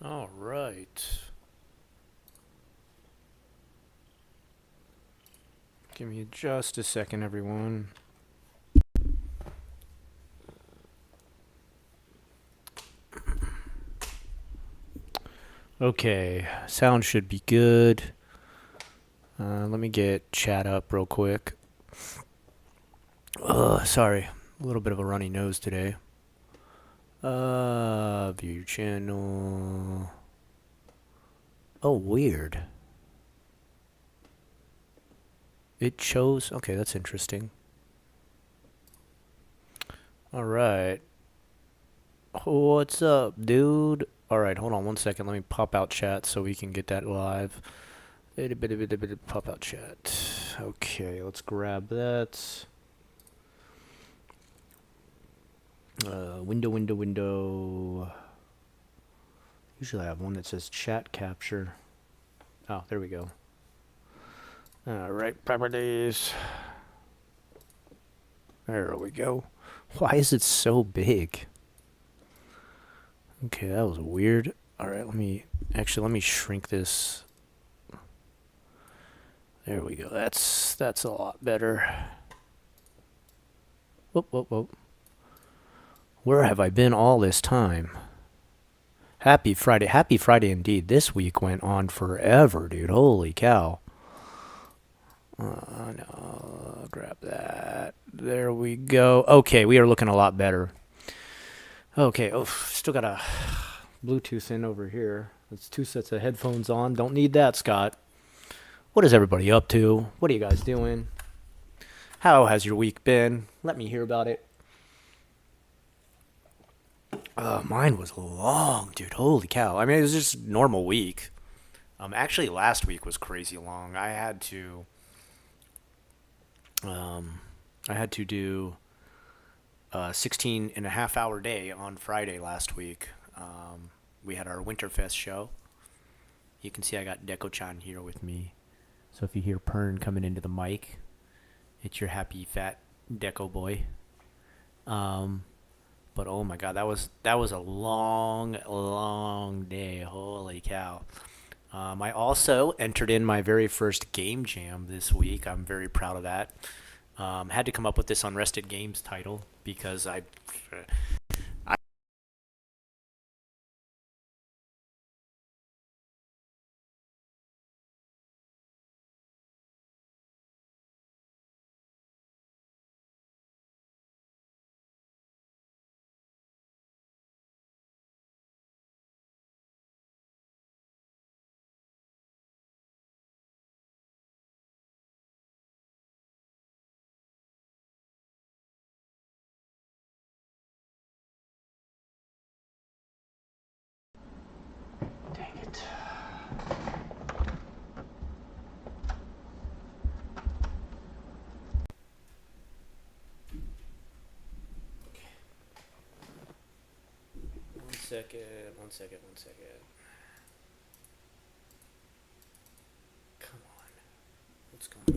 All right. Give me just a second, everyone. Okay, sound should be good. Let me get chat up real quick. Sorry, a little bit of a runny nose today. View channel. Oh, weird. It chose. Okay, that's interesting. All right. What's up, dude? All right, hold on one second. Let me pop out chat so we can get that live. Pop out chat. Okay, let's grab that. Window. Usually I have one that says chat capture. Oh, there we go. All right, properties. There we go. Why is it so big? Okay, that was weird. All right, let me shrink this. There we go. That's a lot better. Whoop. Where have I been all this time? Happy Friday. Happy Friday indeed. This week went on forever, dude. Holy cow. No, grab that. There we go. Okay, we are looking a lot better. Okay, still got a Bluetooth in over here. That's two sets of headphones on. Don't need that, Scott. What is everybody up to? What are you guys doing? How has your week been? Let me hear about it. Mine was long, dude. Holy cow. I mean, it was just a normal week. Actually, last week was crazy long. I had to do a 16 and a half hour day on Friday last week. We had our Winterfest show. You can see I got Deco-chan here with me. So if you hear Pern coming into the mic, it's your happy fat Deco boy. But oh my god, that was a long day. Holy cow. I also entered in my very first game jam this week. I'm very proud of that. Had to come up with this Unrested Games title because I dang it. One second. Come on. What's going on?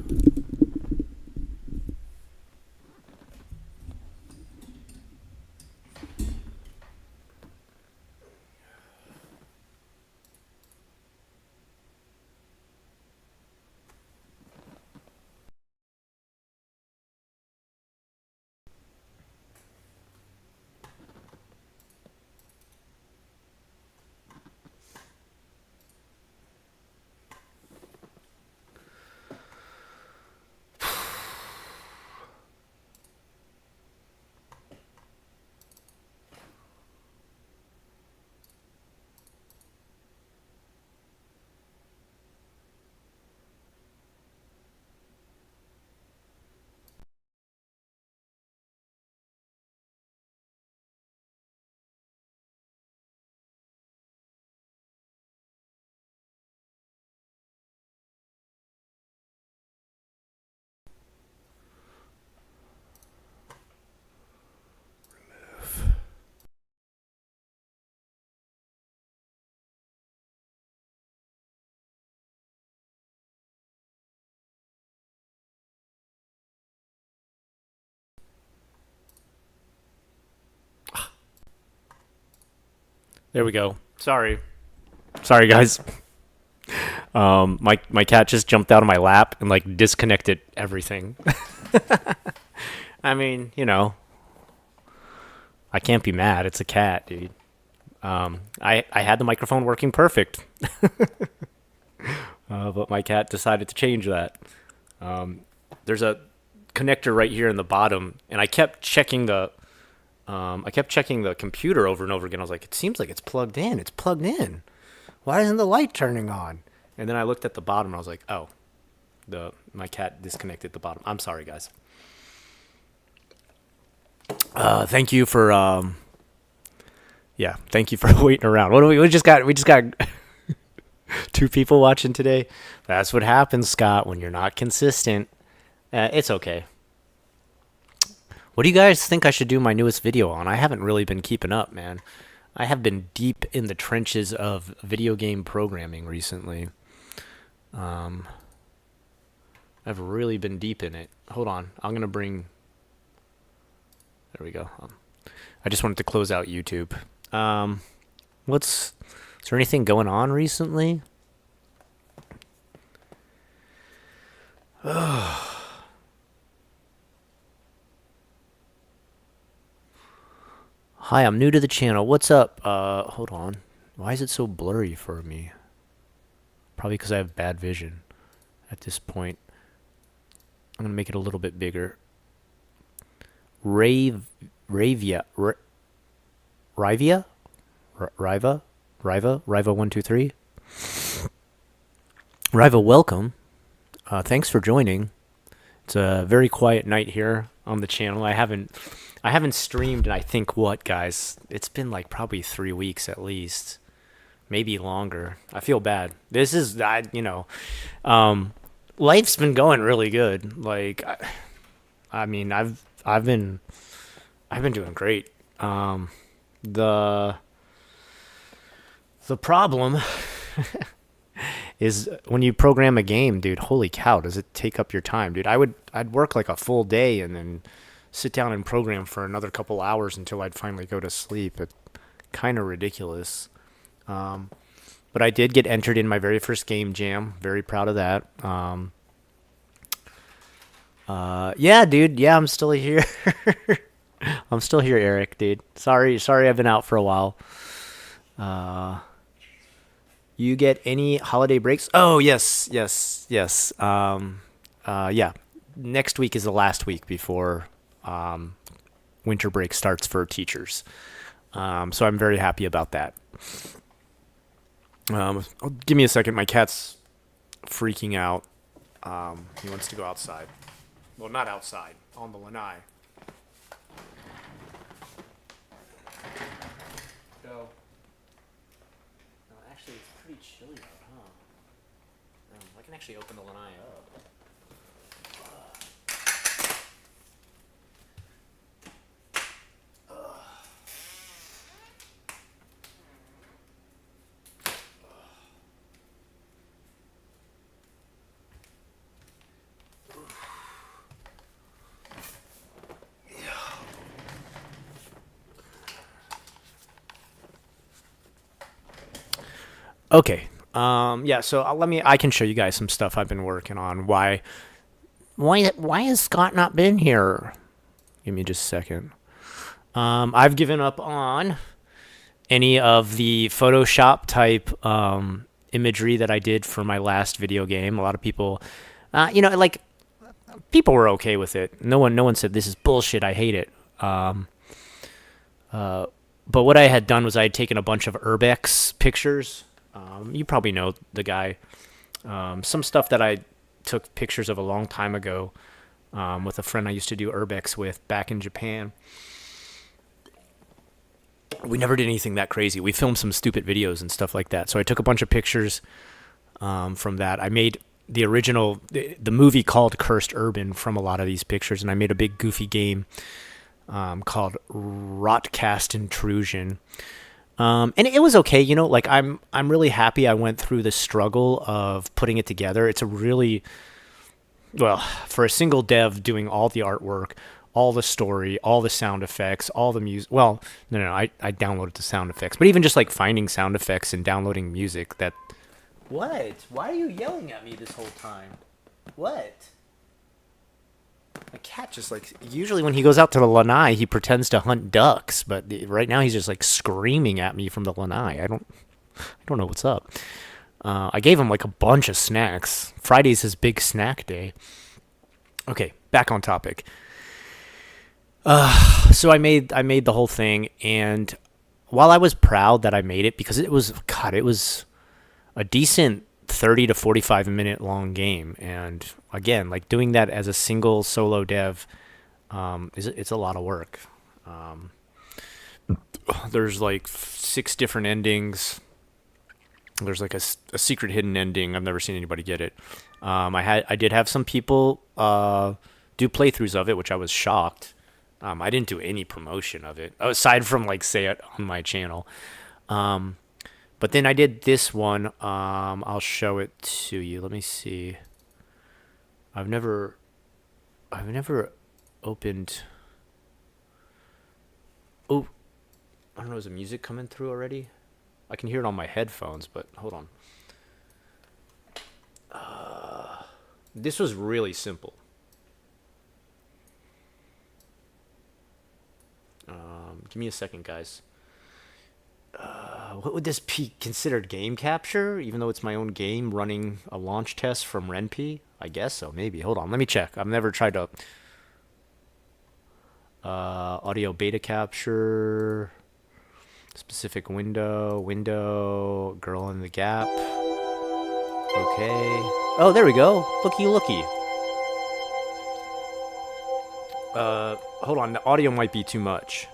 There we go. Sorry. Sorry, guys. My cat just jumped out of my lap and like disconnected everything. I mean, I can't be mad. It's a cat, dude. I had the microphone working perfect, but my cat decided to change that. There's a connector right here in the bottom, and I kept checking the computer over and over again. I was like, it seems like it's plugged in. It's plugged in. Why isn't the light turning on? And then I looked at the bottom and I was like, oh, my cat disconnected the bottom. I'm sorry, guys. Thank you for thank you for waiting around. What do we just got? We just got 2 people watching today. That's what happens, Scott, when you're not consistent. It's okay. What do you guys think I should do my newest video on? I haven't really been keeping up, man. I have been deep in the trenches of video game programming recently. I've really been deep in it. Hold on. I'm going to bring... There we go. I just wanted to close out YouTube. Is there anything going on recently? Hi, I'm new to the channel. What's up? Hold on. Why is it so blurry for me? Probably because I have bad vision at this point. I'm going to make it a little bit bigger. Riva 123. Riva, welcome. Thanks for joining. It's a very quiet night here on the channel. I haven't streamed in, I think, what, guys? It's been like probably 3 weeks at least, maybe longer. I feel bad. This is, life's been going really good. Like, I mean, I've been doing great. The problem is when you program a game, dude, holy cow, does it take up your time, dude. I'd work like a full day and then sit down and program for another couple hours until I'd finally go to sleep. It's kind of ridiculous. But I did get entered in my very first game jam. Very proud of that. Yeah, dude. Yeah, I'm still here. I'm still here, Eric, dude. Sorry I've been out for a while. You get any holiday breaks? Oh, yes. Yeah. Next week is the last week before winter break starts for teachers. So I'm very happy about that. Give me a second. My cat's freaking out. He wants to go outside. Well, not outside, on the lanai. Go. No, actually, it's pretty chilly out, huh? I can actually open the lanai up. Okay. Yeah, so I can show you guys some stuff I've been working on. Why has Scott not been here? Give me just a second. I've given up on any of the Photoshop type imagery that I did for my last video game. A lot of people, people were okay with it. No one said this is bullshit. I hate it. But what I had done was I had taken a bunch of Urbex pictures. You probably know the guy. Some stuff that I took pictures of a long time ago with a friend I used to do Urbex with back in Japan. We never did anything that crazy. We filmed some stupid videos and stuff like that. So I took a bunch of pictures from that. I made the original, the movie called Cursed Urban from a lot of these pictures, and I made a big goofy game called Rotcast Intrusion. And it was okay, I'm really happy I went through the struggle of putting it together. It's a really, for a single dev doing all the artwork, all the story, all the sound effects, all the music. Well, no, I downloaded the sound effects, but even just like finding sound effects and downloading music. That. What? Why are you yelling at me this whole time? What? My cat just like usually when he goes out to the lanai, he pretends to hunt ducks, but right now he's just like screaming at me from the lanai. I don't know what's up. I gave him like a bunch of snacks. Friday's his big snack day. Okay, back on topic. So I made the whole thing, and while I was proud that I made it because it was a decent 30 to 45 minute long game, and again, like doing that as a single solo dev, it's a lot of work. There's like 6 different endings. There's like a secret hidden ending. I've never seen anybody get it. I did have some people do playthroughs of it, which I was shocked. I didn't do any promotion of it aside from like say it on my channel. But then I did this one. I'll show it to you. Let me see. I've never opened. Oh, I don't know. Is the music coming through already? I can hear it on my headphones, but hold on. This was really simple. Give me a second, guys. What would this be considered? Game capture? Even though it's my own game running a launch test from Ren'Py? I guess so, maybe. Hold on, let me check. I've never tried to... audio beta capture... Specific window, girl in the gap. Okay. Oh, there we go. Looky. Hold on, the audio might be too much.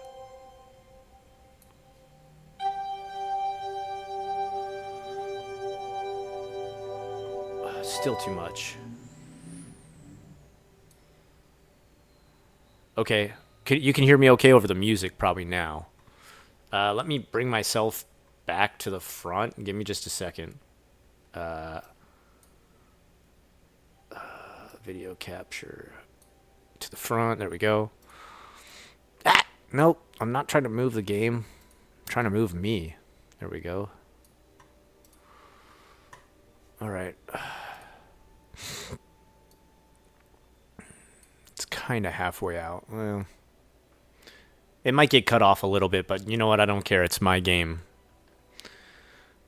Still too much. Okay, you can hear me okay over the music probably now. Let me bring myself back to the front. Give me just a second. Video capture to the front. There we go. Nope. I'm not trying to move the game. I'm trying to move me. There we go. All right. It's kind of halfway out. Well, it might get cut off a little bit, but you know what? I don't care. It's my game.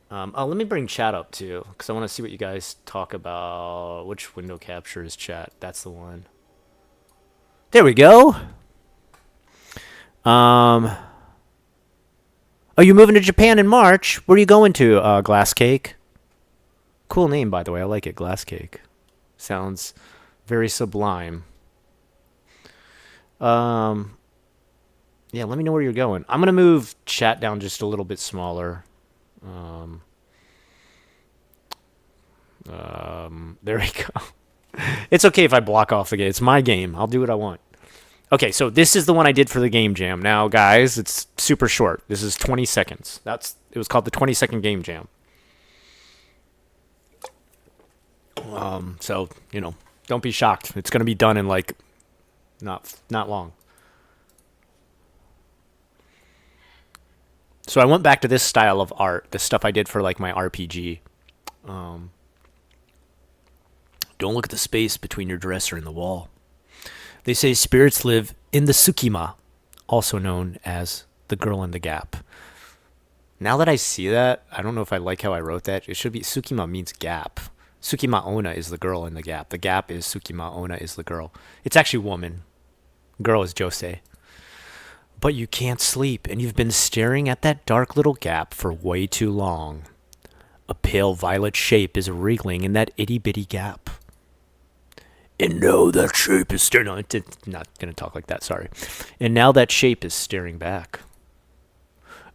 Let me bring chat up too, because I want to see what you guys talk about. Which window capture is chat? That's the one. There we go. Oh, you're moving to Japan in March? Where are you going to, Glass Cake? Cool name, by the way. I like it, Glass Cake. Sounds very sublime. Yeah, let me know where you're going. I'm going to move chat down just a little bit smaller. There we go. It's okay if I block off the game. It's my game. I'll do what I want. Okay, so this is the one I did for the game jam. Now, guys, it's super short. This is 20 seconds. It was called the 20-second game jam. So, you know, don't be shocked. It's going to be done in like not long. So I went back to this style of art, the stuff I did for like my RPG. Don't look at the space between your dresser and the wall. They say spirits live in the Tsukima, also known as the girl in the gap. Now that I see that, I don't know if I like how I wrote that. It should be Tsukima means gap. Tsukima Onna is the girl in the gap. The gap is Tsukima, Onna is the girl. It's actually woman. Girl is Josei. But you can't sleep, and you've been staring at that dark little gap for way too long. A pale violet shape is wriggling in that itty-bitty gap. And now that shape is staring... No, it's not going to talk like that, sorry. And now that shape is staring back.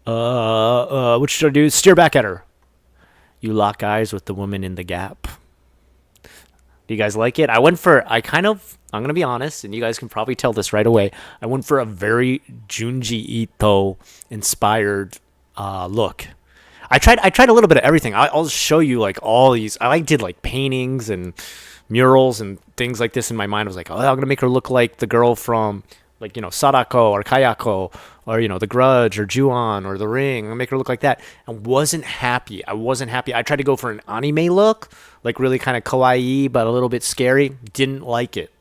What should I do? Stare back at her. You lock eyes with the woman in the gap. Do you guys like it? I'm going to be honest, and you guys can probably tell this right away. I went for a very Junji Ito inspired look. I tried a little bit of everything. I'll show you like all these. I did like paintings and murals and things like this in my mind. I was like, oh, I'm going to make her look like the girl from like, Sadako or Kayako or, The Grudge or Ju-on or The Ring. I'll make her look like that. I wasn't happy. I tried to go for an anime look, like really kind of kawaii, but a little bit scary. Didn't like it.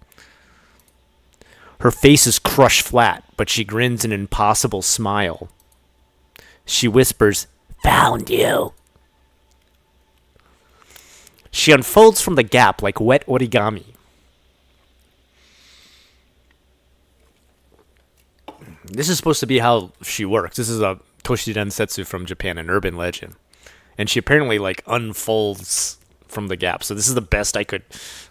Her face is crushed flat, but she grins an impossible smile. She whispers, "Found you." She unfolds from the gap like wet origami. This is supposed to be how she works. This is a Toshi Densetsu from Japan, an urban legend. And she apparently like unfolds from the gap. So this is the best I could,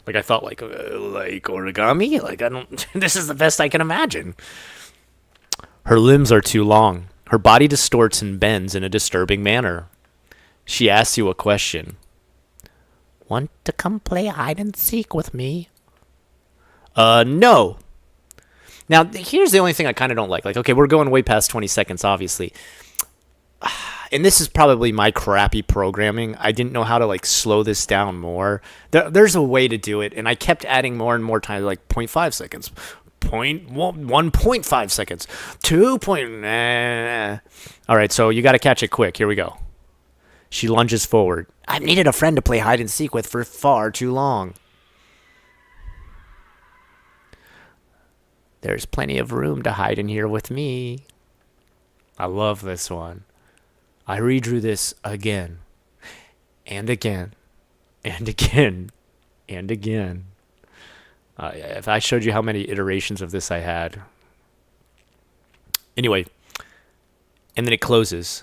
like I thought like origami? Like I don't, this is the best I can imagine. Her limbs are too long. Her body distorts and bends in a disturbing manner. She asks you a question. Want to come play hide and seek with me? No. Now, here's the only thing I kind of don't like. Like, okay, we're going way past 20 seconds, obviously. And this is probably my crappy programming. I didn't know how to, like, slow this down more. There's a way to do it, and I kept adding more and more time, like 0.5 seconds, 1.5 seconds, 2 point... All right, so you got to catch it quick. Here we go. She lunges forward. I've needed a friend to play hide and seek with for far too long. There's plenty of room to hide in here with me. I love this one. I redrew this again. And again. And again. And again. If I showed you how many iterations of this I had. Anyway. And then it closes.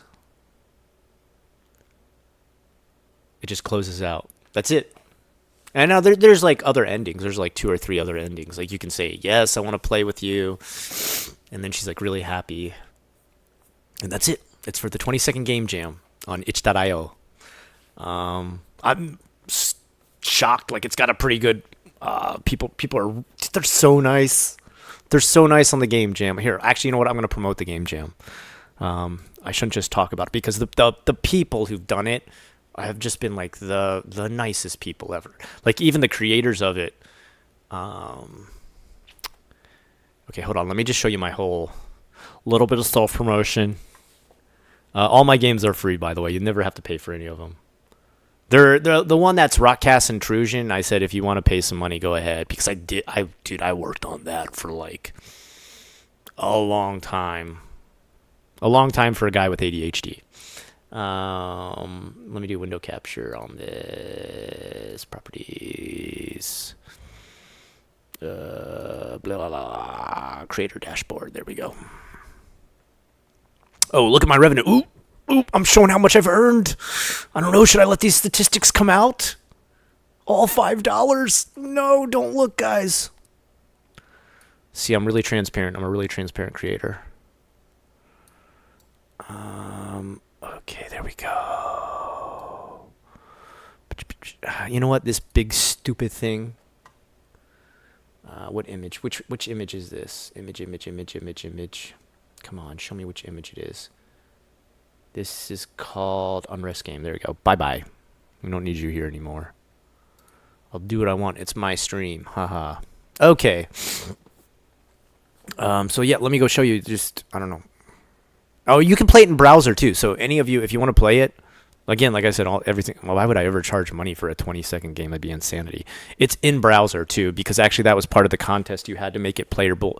It just closes out. That's it. And now there's like other endings. There's like 2 or 3 other endings. Like you can say, yes, I want to play with you. And then she's like really happy. And that's it. It's for the 20-second game jam on itch.io. I'm shocked. Like it's got a pretty good, they're so nice. They're so nice on the game jam. Here, actually, you know what? I'm going to promote the game jam. I shouldn't just talk about it because the people who've done it, I have just been like the nicest people ever. Like even the creators of it. Okay, hold on. Let me just show you my whole little bit of self-promotion. All my games are free, by the way. You never have to pay for any of them. They're the one that's Rockcast Intrusion. I said if you want to pay some money, go ahead because I worked on that for like a long time. A long time for a guy with ADHD. Let me do window capture on this. Properties. Blah, blah, blah. Creator dashboard. There we go. Oh, look at my revenue. Ooh, I'm showing how much I've earned. I don't know. Should I let these statistics come out? All $5? No, don't look, guys. See, I'm really transparent. I'm a really transparent creator. Okay, there we go. You know what? This big stupid thing. What image? Which image is this? Image. Come on, show me which image it is. This is called Unrest Game. There we go. Bye-bye. We don't need you here anymore. I'll do what I want. It's my stream. Haha. Okay. So yeah, let me go show you just, I don't know. Oh, you can play it in browser too. So any of you, if you want to play it, again, like I said, everything. Well, why would I ever charge money for a 20-second game? That'd be insanity. It's in browser too, because actually that was part of the contest. You had to make it playable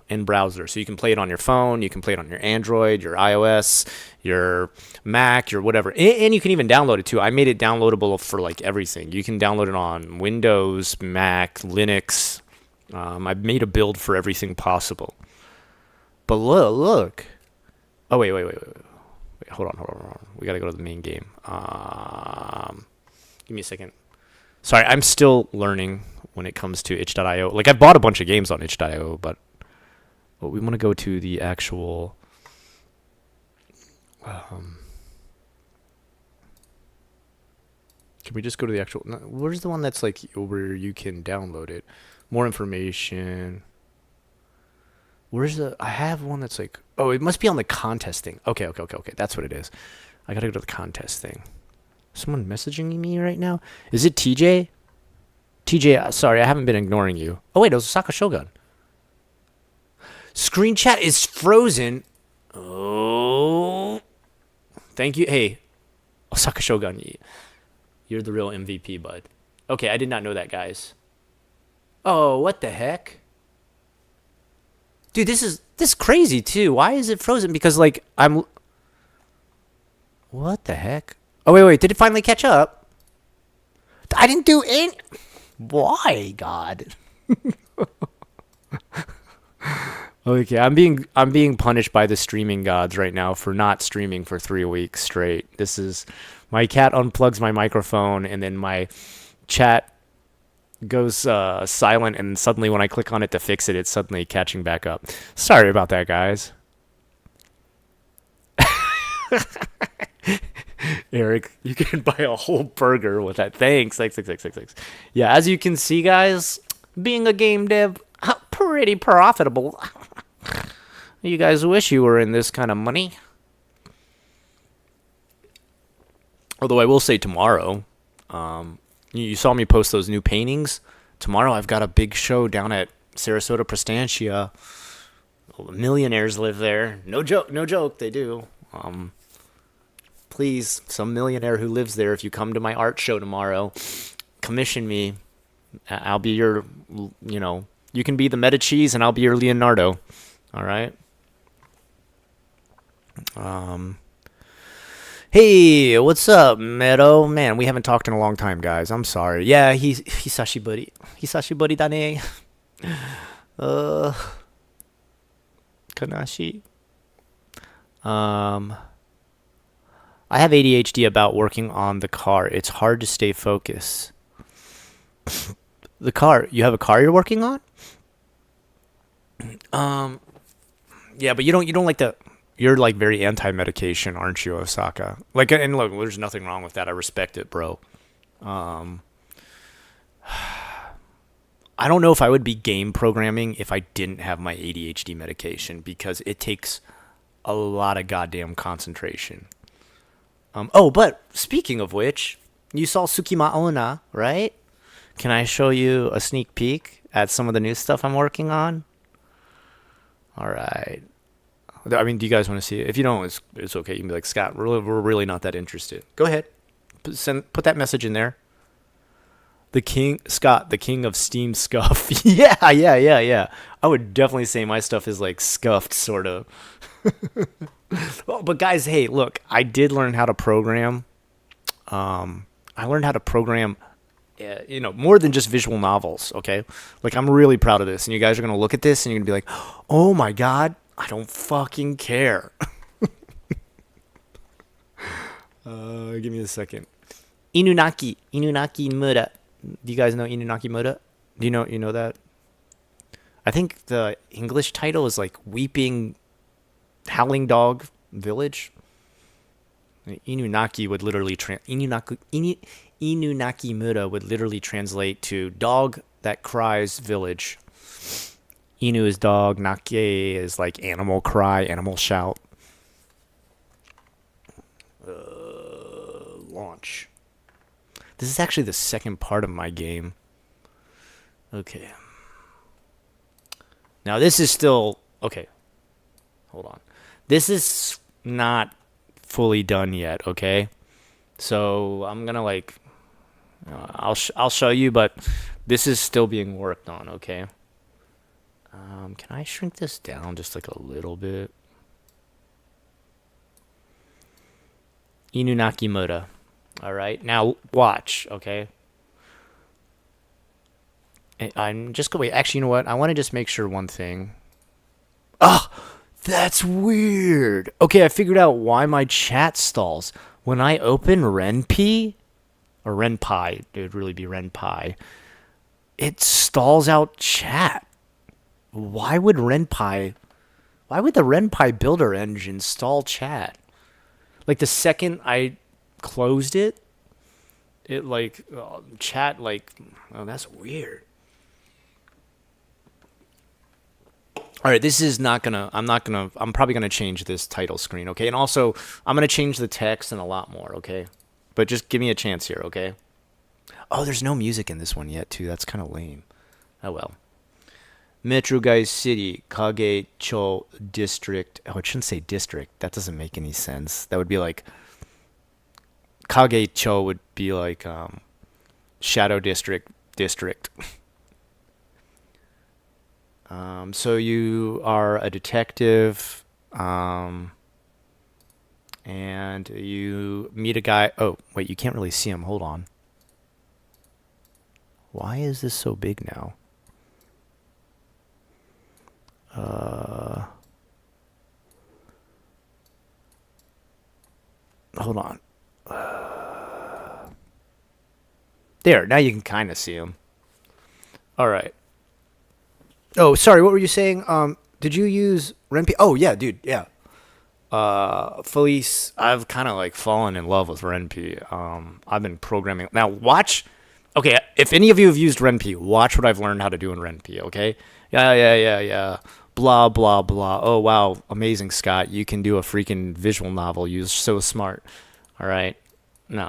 in browser. So you can play it on your phone, you can play it on your Android, your iOS, your Mac, your whatever, and you can even download it too. I made it downloadable for like everything. You can download it on Windows, Mac, Linux. I made a build for everything possible. But look. Oh wait. Hold on. We gotta go to the main game. Give me a second. Sorry, I'm still learning when it comes to itch.io. Like, I've bought a bunch of games on itch.io, but we want to go to the actual... can we just go to the actual... Where's the one that's, like, where you can download it? More information... Where's the... I have one that's like... Oh, it must be on the contest thing. Okay. That's what it is. I gotta go to the contest thing. Someone messaging me right now? Is it TJ? TJ, sorry, I haven't been ignoring you. Oh, wait, it was Saka Shogun. Screen chat is frozen. Oh. Thank you. Hey, Osaka Shogun, you're the real MVP, bud. Okay, I did not know that, guys. Oh, what the heck? Dude, this is crazy too. Why is it frozen? Because like I'm what the heck? Oh wait, did it finally catch up? I didn't do any. Why, God? Okay, I'm being punished by the streaming gods right now for not streaming for 3 weeks straight. This is my cat unplugs my microphone and then my chat goes silent, and suddenly when I click on it to fix it, it's suddenly catching back up. Sorry about that, guys. Eric, you can buy a whole burger with that. Thanks. Yeah, as you can see, guys, being a game dev, pretty profitable. You guys wish you were in this kind of money. Although I will say tomorrow, you saw me post those new paintings. Tomorrow I've got a big show down at Sarasota Prestantia. Millionaires live there. No joke, they do. Please, some millionaire who lives there, if you come to my art show tomorrow, commission me. I'll be your, you can be the Medicis and I'll be your Leonardo. All right? Hey, what's up, Meadow? Man, we haven't talked in a long time, guys. I'm sorry. Yeah, Hisashiburi. Hisashiburi dane. Kanashi. I have ADHD about working on the car. It's hard to stay focused. The car. You have a car you're working on? Yeah, but you don't like the. You're like very anti-medication, aren't you, Osaka? Like, and look, there's nothing wrong with that. I respect it, bro. I don't know if I would be game programming if I didn't have my ADHD medication because it takes a lot of goddamn concentration. But speaking of which, you saw Tsukima Onna, right? Can I show you a sneak peek at some of the new stuff I'm working on? All right. I mean, do you guys want to see it? If you don't, it's okay. You can be like, Scott, we're really not that interested. Go ahead. Put that message in there. The king, Scott, the king of Steam scuff. Yeah. I would definitely say my stuff is like scuffed, sort of. Well, but guys, hey, look, I did learn how to program. I learned how to program, more than just visual novels, okay? Like, I'm really proud of this. And you guys are going to look at this and you're going to be like, oh my God, I don't fucking care. Give me a second. Inunaki Mura. Do you guys know Inunaki Mura? Do you know that? I think the English title is like Weeping Howling Dog Village. Inunaki would literally Inunaki Mura would literally translate to dog that cries village. Inu is dog, Naki is like animal cry, animal shout. Launch. This is actually the second part of my game. Okay. Now this is still okay. Hold on. This is not fully done yet, okay? So I'm gonna I'll show you, but this is still being worked on, okay? Can I shrink this down just like a little bit? Inunaki Mura. All right, now watch, okay? I'm just gonna wait. Actually, you know what? I want to just make sure one thing. Ah, that's weird. Okay, I figured out why my chat stalls. When I open Ren'Py, or Ren'Py, it would really be Ren'Py, it stalls out chat. Why would the Ren'Py builder engine stall chat? Like the second I closed it, chat oh, that's weird. All right, this is I'm probably gonna change this title screen, okay? And also, I'm gonna change the text and a lot more, okay? But just give me a chance here, okay? Oh, there's no music in this one yet, too. That's kind of lame. Oh, well. Metro Gai City, Kage-cho District. Oh, it shouldn't say district. That doesn't make any sense. That would be like Kage-cho would be like Shadow District. So you are a detective, and you meet a guy. Oh, wait, you can't really see him. Hold on. Why is this so big now? Hold on. There, now you can kind of see him. All right. Oh, sorry. What were you saying? Did you use Ren'Py? Oh, yeah, dude. Yeah. Felice, I've kind of like fallen in love with Ren'Py. I've been programming. Now, watch. Okay, if any of you have used Ren'Py, watch what I've learned how to do in Ren'Py, okay? Yeah. Blah, blah, blah. Oh, wow. Amazing, Scott. You can do a freaking visual novel. You're so smart. All right. No.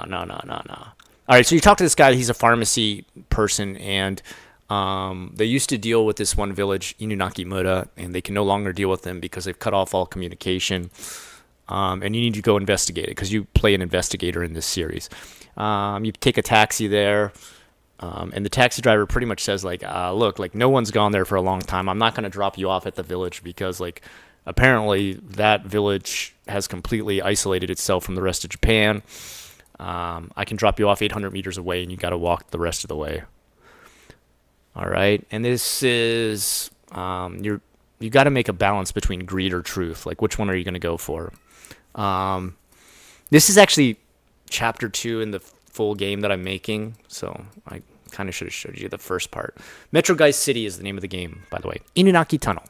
All right, so you talk to this guy. He's a pharmacy person, and they used to deal with this one village, Inunaki-Mura, and they can no longer deal with them because they've cut off all communication. And you need to go investigate it because you play an investigator in this series. You take a taxi there, and the taxi driver pretty much says, like, look, like, no one's gone there for a long time. I'm not going to drop you off at the village because, like, apparently that village has completely isolated itself from the rest of Japan. I can drop you off 800 meters away, and you got to walk the rest of the way. All right, and this is you got to make a balance between greed or truth. Like, which one are you going to go for? This is actually chapter 2 in the full game that I'm making, so I kind of should have showed you the first part. Metro Gai City is the name of the game, by the way. Inunaki Tunnel.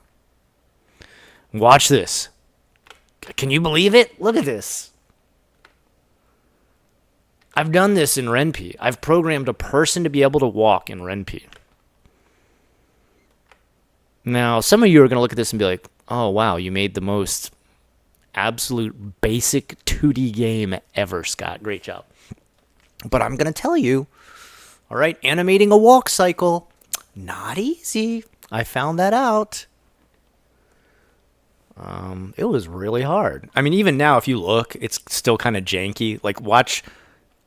Watch this. Can you believe it? Look at this. I've done this in Ren'Py. I've programmed a person to be able to walk in Ren'Py. Now, some of you are going to look at this and be like, oh, wow, you made the most absolute basic 2D game ever, Scott. Great job. But I'm going to tell you, all right, animating a walk cycle, not easy. I found that out. It was really hard. I mean, even now, if you look, it's still kind of janky. Like,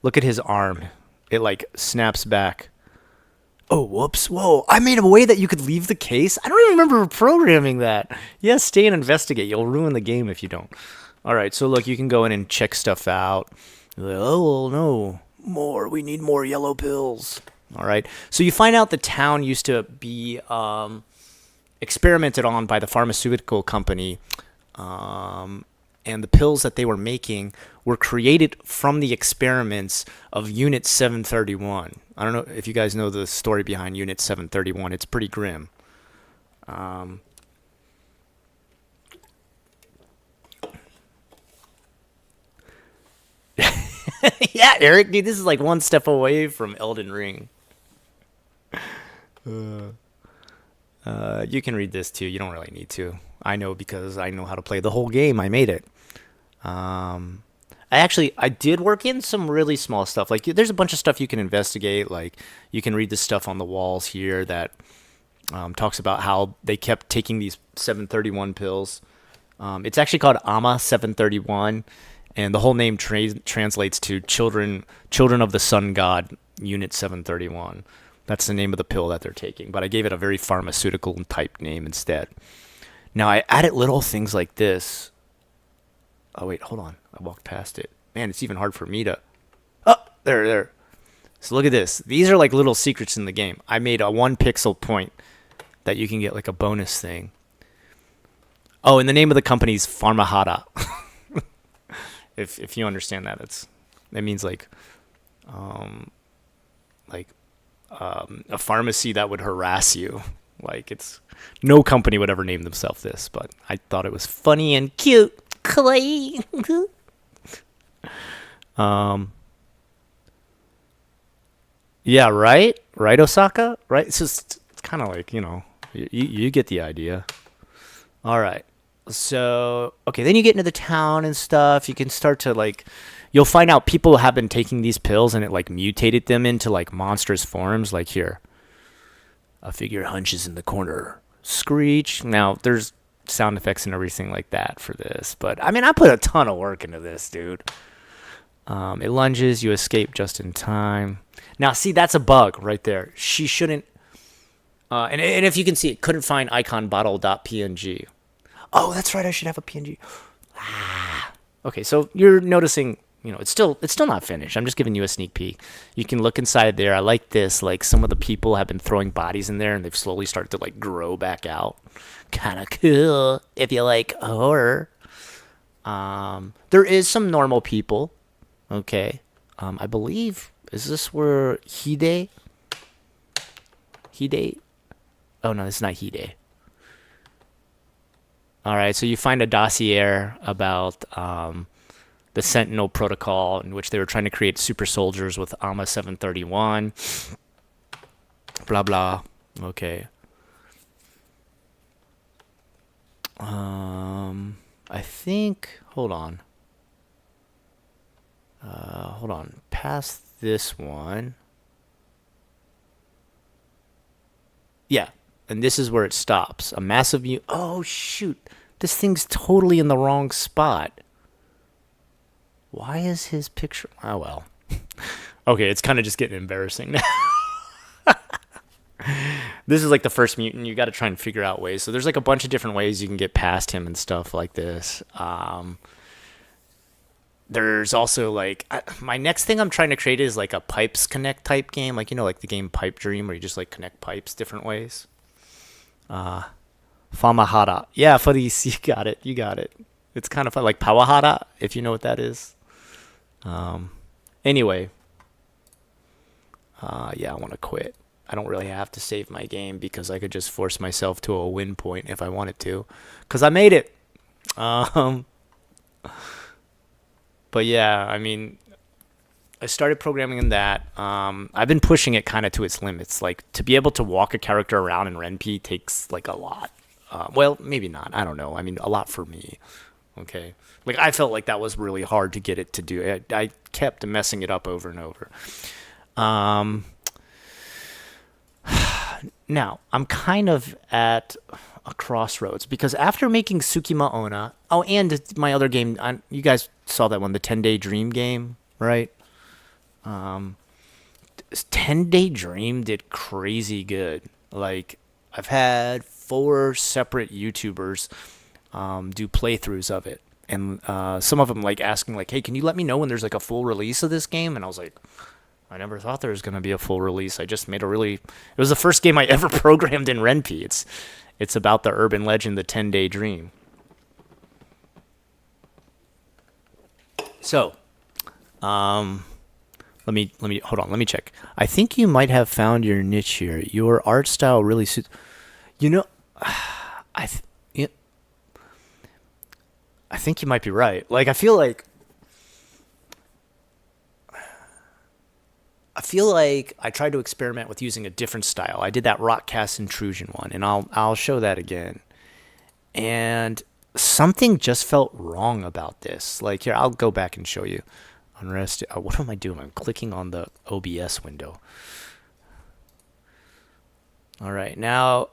look at his arm. It, like, snaps back. Oh, whoops. Whoa. I made a way that you could leave the case. I don't even remember programming that. Yes, stay and investigate. You'll ruin the game if you don't. All right, so look, you can go in and check stuff out. Like, oh, no. More. We need more yellow pills. All right. So you find out the town used to be experimented on by the pharmaceutical company, and the pills that they were making were created from the experiments of Unit 731. I don't know if you guys know the story behind Unit 731. It's pretty grim. Yeah, Eric, dude, this is like one step away from Elden Ring. You can read this too. You don't really need to. I know because I know how to play the whole game. I made it. I did work in some really small stuff. Like, there's a bunch of stuff you can investigate. Like, you can read the stuff on the walls here that talks about how they kept taking these 731 pills. It's actually called AMA 731, and the whole name translates to Children of the Sun God, Unit 731. That's the name of the pill that they're taking, but I gave it a very pharmaceutical type name instead. Now, I added little things like this. Oh, wait, hold on. I walked past it. Man, it's even hard for me to... Oh, there. So look at this. These are like little secrets in the game. I made a 1 pixel point that you can get like a bonus thing. Oh, and the name of the company is Pharmahara. If you understand that, that means like a pharmacy that would harass you. Like, it's no company would ever name themselves this, but I thought it was funny and cute. Kawaii. Yeah, right, Osaka, right? It's kind of like, you get the idea. All right. So, okay, then you get into the town and stuff. You can start to, like, you'll find out people have been taking these pills and it, like, mutated them into, like, monstrous forms. Like, here. A figure hunches in the corner. screech. Now there's sound effects and everything like that for this, but I mean I put a ton of work into this, dude. It lunges, you escape just in time. Now see, that's a bug right there. She shouldn't. And if you can see, it couldn't find icon bottle.png. Oh, that's right. I should have a PNG. Okay, so you're noticing, it's still not finished. I'm just giving you a sneak peek. You can look inside there. I like this. Like some of the people have been throwing bodies in there, and they've slowly started to like grow back out. Kind of cool if you like horror. There is some normal people. Okay, I believe, is this where Hide? Oh no, it's not Hide. All right, so you find a dossier about the Sentinel protocol, in which they were trying to create super soldiers with AMA 731. Blah blah. Okay. I think. Hold on. Past this one. Yeah, and this is where it stops. A massive view. Oh shoot! This thing's totally in the wrong spot. Why is his picture? Oh well. Okay, it's kind of just getting embarrassing now. This is like the first mutant. You got to try and figure out ways. So there's like a bunch of different ways you can get past him and stuff like this. There's also like my next thing I'm trying to create is like a pipes connect type game, like like the game Pipe Dream, where you just like connect pipes different ways. Famahara, yeah, for these, you got it. It's kind of fun, like Pawahara, if you know what that is. Anyway, yeah, I want to quit. I don't really have to save my game because I could just force myself to a win point if I wanted to, because I made it. But yeah, I mean, I started programming in that. I've been pushing it kind of to its limits. Like to be able to walk a character around in Ren'Py takes like a lot. Well, maybe not. I don't know. I mean, a lot for me. Okay. Like I felt like that was really hard to get it to do. I kept messing it up over and over. Now, I'm kind of at a crossroads because after making Tsukima Onna, oh, and my other game, you guys saw that one, the 10-Day Dream game, right? 10-Day Dream did crazy good. Like, I've had 4 separate YouTubers do playthroughs of it. And some of them, like, asking, like, hey, can you let me know when there's, like, a full release of this game? And I was like, I never thought there was going to be a full release. I just made it was the first game I ever programmed in Ren'Py. It's about the urban legend, the 10-Day Dream. So, let me hold on. Let me check. I think you might have found your niche here. Your art style really suits. I think you might be right. Like I feel like I tried to experiment with using a different style. I did that Rockcast Intrusion one, and I'll show that again. And something just felt wrong about this. Like here, I'll go back and show you. Unrest. What am I doing? I'm clicking on the OBS window. All right, now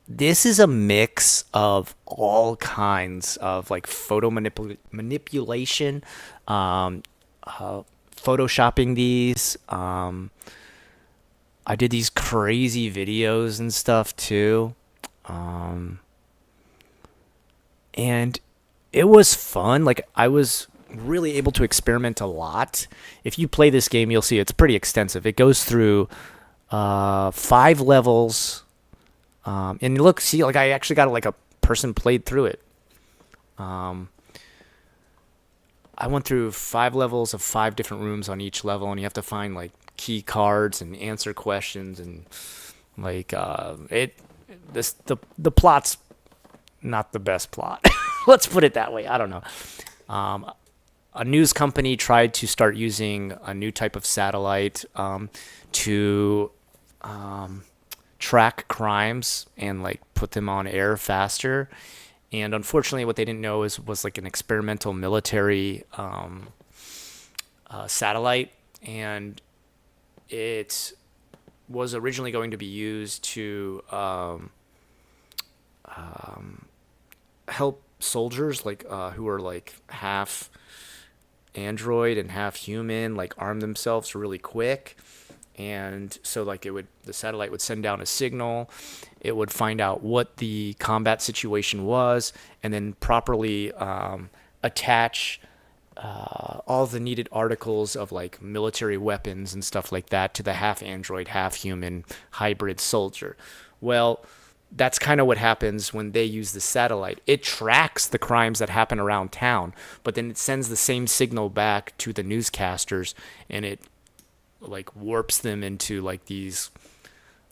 this is a mix of all kinds of like photo manipulation, photoshopping these. I did these crazy videos and stuff too. And it was fun. Like I was really able to experiment a lot. If you play this game, you'll see it's pretty extensive. It goes through 5 levels. And look, see, like I actually got like a person played through it. I went through 5 levels of 5 different rooms on each level, and you have to find like key cards and answer questions, and like the plot's not the best plot. Let's put it that way. I don't know. A news company tried to start using a new type of satellite to track crimes and like put them on air faster. And unfortunately, what they didn't know was like an experimental military satellite, and it was originally going to be used to help soldiers like who are like half android and half human like arm themselves really quick. And so like the satellite would send down a signal, it would find out what the combat situation was, and then properly attach all the needed articles of like military weapons and stuff like that to the half android half human hybrid soldier. Well, that's kind of what happens when they use the satellite. It tracks the crimes that happen around town, but then it sends the same signal back to the newscasters, and it like warps them into like these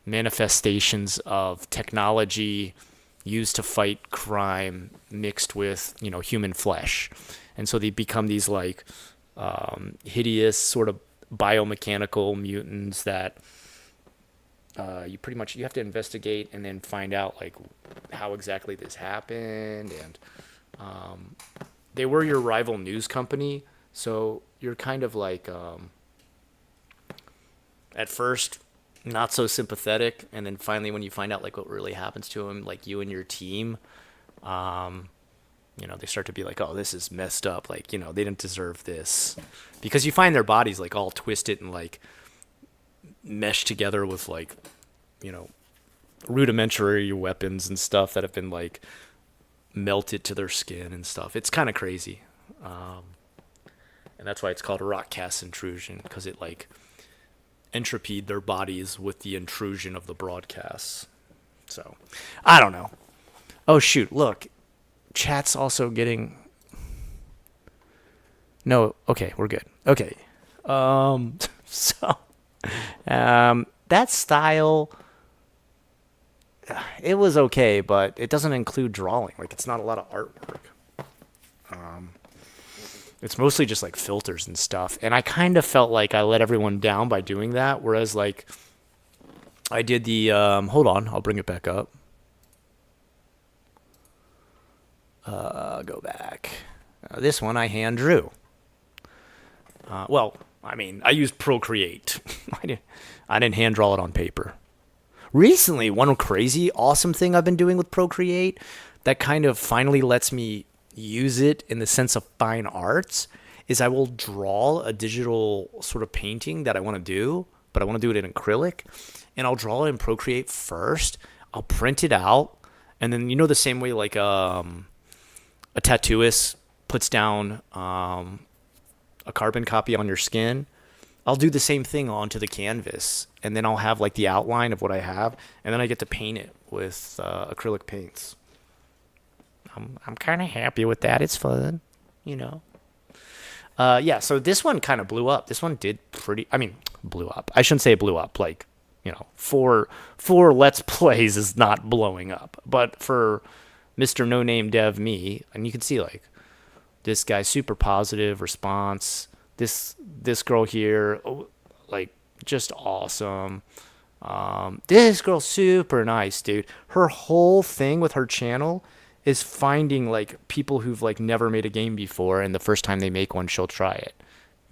manifestations of technology used to fight crime mixed with, you know, human flesh. And so they become these like hideous sort of biomechanical mutants that you have to investigate and then find out like how exactly this happened. And they were your rival news company, so you're kind of like at first not so sympathetic, and then finally when you find out like what really happens to him, like you and your team, you know, they start to be like, oh, this is messed up, like, you know, they didn't deserve this, because you find their bodies like all twisted and like meshed together with like, you know, rudimentary weapons and stuff that have been like melted to their skin and stuff. It's kind of crazy, and that's why it's called a rock cast intrusion, because it like entropied their bodies with the intrusion of the broadcasts. So I don't know. Oh shoot, look, chat's also getting no. Okay, we're good. Okay. So that style, it was okay, but it doesn't include drawing. Like, it's not a lot of artwork. It's mostly just like filters and stuff. And I kind of felt like I let everyone down by doing that. Whereas like I did the, hold on, I'll bring it back up. Go back. This one I hand drew. Well, I mean, I used Procreate. I didn't hand draw it on paper. Recently, one crazy awesome thing I've been doing with Procreate that kind of finally lets me use it in the sense of fine arts is I will draw a digital sort of painting that I want to do, but I want to do it in acrylic, and I'll draw it in Procreate first. I'll print it out, and then, you know, the same way like a tattooist puts down a carbon copy on your skin, I'll do the same thing onto the canvas, and then I'll have like the outline of what I have, and then I get to paint it with acrylic paints. I'm kind of happy with that. It's fun, you know. Yeah, so this one kind of blew up. This one did blew up. I shouldn't say it blew up. Like, you know, four Let's Plays is not blowing up. But for Mr. No Name Dev me, and you can see like this guy, super positive response. This girl here, like, just awesome. This girl, super nice, dude. Her whole thing with her channel is finding like people who've like never made a game before, and the first time they make one, she'll try it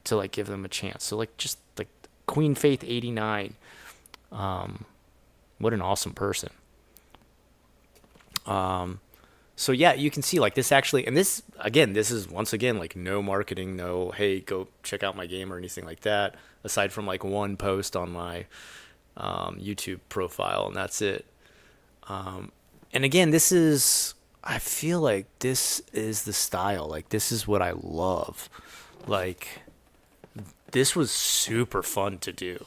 to like give them a chance. So like, just like Queen Faith 89, what an awesome person. So yeah, you can see like this actually, and this is once again like no marketing, no hey go check out my game or anything like that, aside from like one post on my YouTube profile, and that's it. And again, I feel like this is the style. Like, this is what I love. Like, this was super fun to do.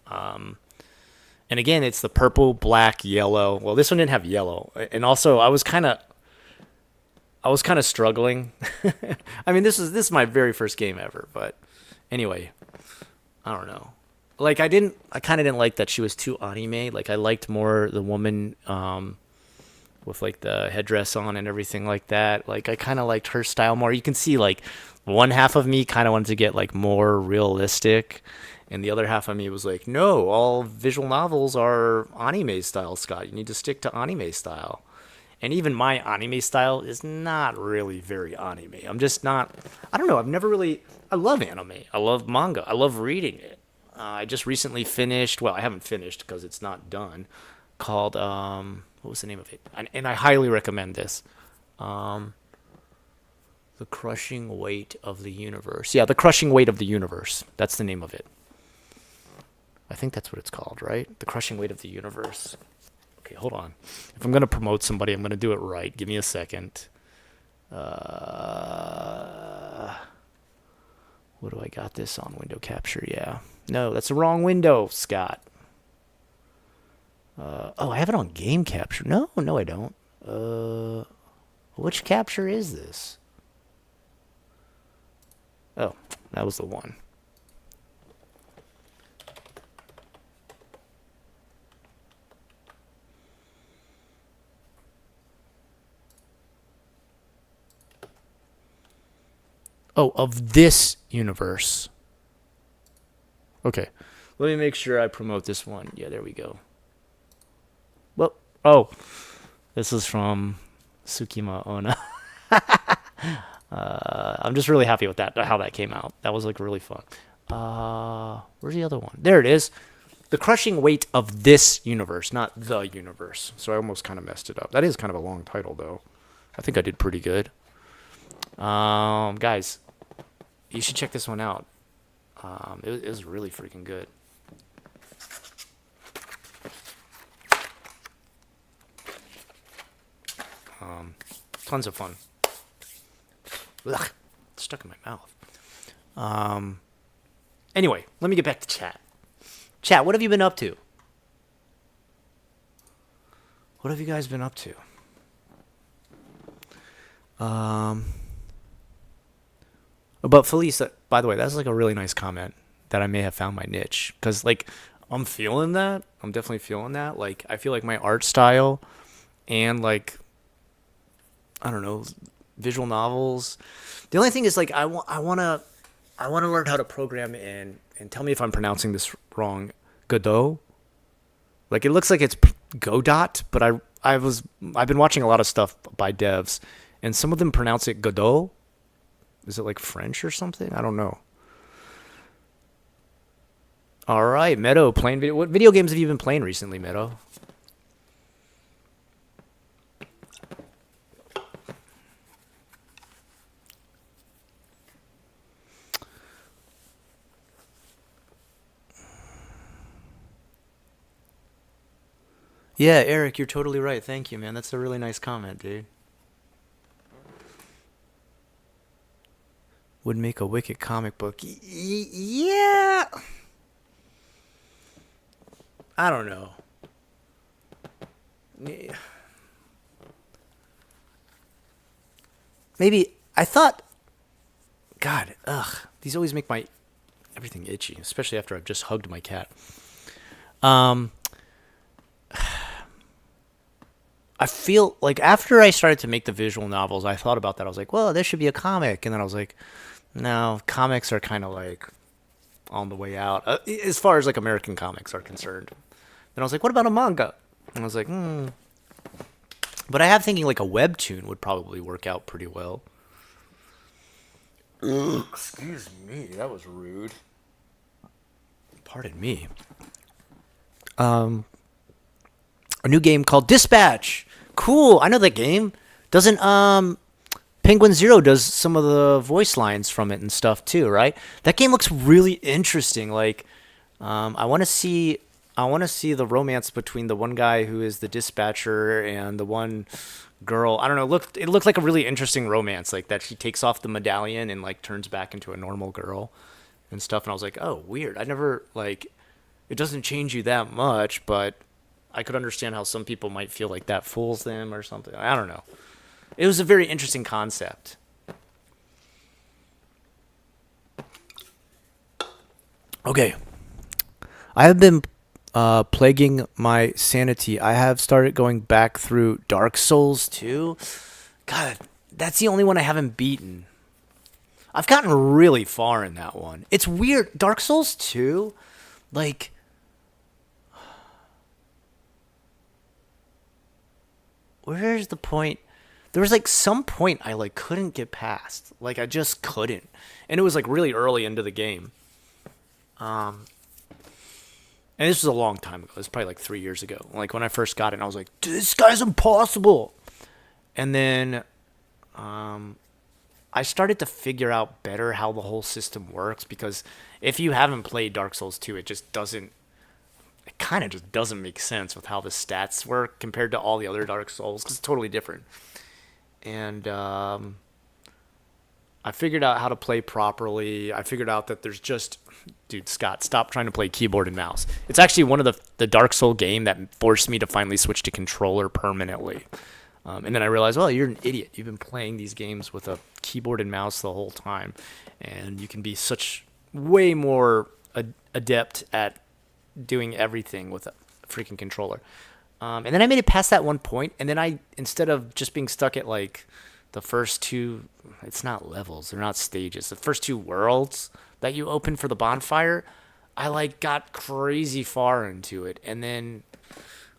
And again, it's the purple, black, yellow. Well, this one didn't have yellow. And also, I was kind of struggling. I mean, this is my very first game ever. But anyway, I don't know. Like, I kind of didn't like that she was too anime. Like, I liked more the woman, with like the headdress on and everything like that. Like, I kind of liked her style more. You can see like one half of me kind of wanted to get like more realistic, and the other half of me was like, no, all visual novels are anime style, Scott. You need to stick to anime style. And even my anime style is not really very anime. I'm just not, I don't know, I love anime. I love manga. I love reading it. I just recently finished, well, I haven't finished because it's not done, called What was the name of it? And I highly recommend this. Um, the Crushing Weight of the Universe. Yeah, The Crushing Weight of the Universe. That's the name of it. I think that's what it's called, right? The Crushing Weight of the Universe. Okay, hold on. If I'm going to promote somebody, I'm going to do it right. Give me a second. What do I got this on? Window capture, yeah. No, that's the wrong window, Scott. I have it on game capture. No, I don't. Which capture is this? Oh, that was the one. Oh, of this universe. Okay. Let me make sure I promote this one. Yeah, there we go. Well, oh, this is from Tsukima Onna. I'm just really happy with that, how that came out. That was like really fun. Where's the other one? There it is. The Crushing Weight of This Universe, not the universe. So I almost kind of messed it up. That is kind of a long title, though. I think I did pretty good. Guys, you should check this one out. It was really freaking good. Tons of fun. Ugh, it's stuck in my mouth. Anyway, let me get back to chat. Chat, what have you been up to? What have you guys been up to? About Felice, by the way, that's like a really nice comment that I may have found my niche. Because, like, I'm feeling that. I'm definitely feeling that. Like, I feel like my art style and, like, I don't know, visual novels. The only thing is, like, I want to learn how to program in, and tell me if I'm pronouncing this wrong, Godot. Like, it looks like it's Godot, but I've been watching a lot of stuff by devs, and some of them pronounce it Godot. Is it like French or something? I don't know. All right, Meadow, playing video. What video games have you been playing recently, Meadow? Yeah, Eric, you're totally right. Thank you, man. That's a really nice comment, dude. Would make a wicked comic book. Yeah. I don't know. Maybe I thought. God, ugh. These always make my everything itchy, especially after I've just hugged my cat. Um, I feel like after I started to make the visual novels, I thought about that. I was like, well, this should be a comic. And then I was like, no, comics are kind of like on the way out, as far as like American comics are concerned. Then I was like, what about a manga? And I was like, But I have thinking like a webtoon would probably work out pretty well. Ugh, excuse me, that was rude. Pardon me. A new game called Dispatch. Cool, I know that game. Doesn't Penguin Zero does some of the voice lines from it and stuff too, right? That game looks really interesting. Like, I want to see the romance between the one guy who is the dispatcher and the one girl. I don't know. It looked like a really interesting romance, like that she takes off the medallion and like turns back into a normal girl and stuff. And I was like, oh, weird. I never like. It doesn't change you that much, but I could understand how some people might feel like that fools them or something. I don't know. It was a very interesting concept. Okay. I have been plaguing my sanity. I have started going back through Dark Souls 2. God, that's the only one I haven't beaten. I've gotten really far in that one. It's weird. Dark Souls 2, like, where's the point? There was like some point I like couldn't get past. Like I just couldn't. And it was like really early into the game. And And this was a long time ago. It was probably like 3 years ago. Like when I first got it, and I was like, this guy's impossible. And then I started to figure out better how the whole system works, because if you haven't played Dark Souls 2, it just doesn't, it kind of just doesn't make sense with how the stats work compared to all the other Dark Souls, because it's totally different. And I figured out how to play properly. I figured out that there's just, dude, Scott, stop trying to play keyboard and mouse. It's actually one of the Dark Soul game that forced me to finally switch to controller permanently. And then I realized, well, you're an idiot. You've been playing these games with a keyboard and mouse the whole time, and you can be such way more adept at doing everything with a freaking controller. And then I made it past that one point, and then I, instead of just being stuck at like the first two, it's not levels, they're not stages, the first two worlds that you open for the bonfire, I like got crazy far into it. And then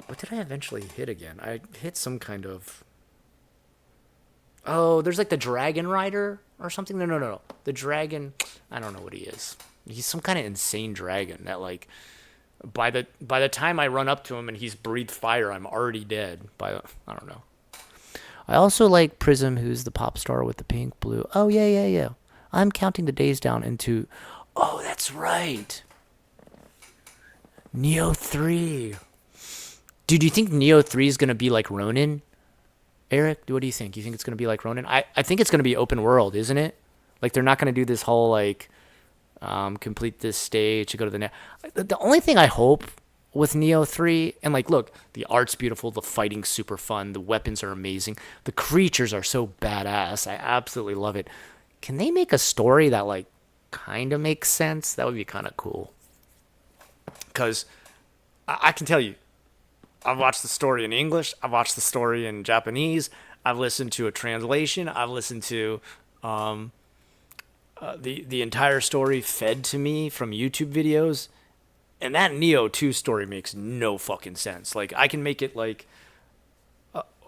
what did I eventually hit again? I hit some kind of, oh, there's like the dragon rider or something. No. The dragon, I don't know what he is. He's some kind of insane dragon that, like, by the time I run up to him and he's breathed fire, I'm already dead. I don't know. I also like Prism, who's the pop star with the pink blue. Oh yeah. I'm counting the days down into, oh, that's right, Neo 3. Dude, do you think Neo 3 is going to be like Ronin? Eric, what do you think? You think it's going to be like Ronin? I think it's going to be open world, isn't it? Like, they're not going to do this whole, like, complete this stage to go to the next. The only thing I hope with Neo 3, and, like, look, the art's beautiful, the fighting's super fun, the weapons are amazing, the creatures are so badass, I absolutely love it. Can they make a story that, like, kind of makes sense? That would be kind of cool. Because I can tell you, I've watched the story in English. I've watched the story in Japanese. I've listened to a translation. I've listened to the entire story fed to me from YouTube videos. And that Neo 2 story makes no fucking sense. Like, I can make it like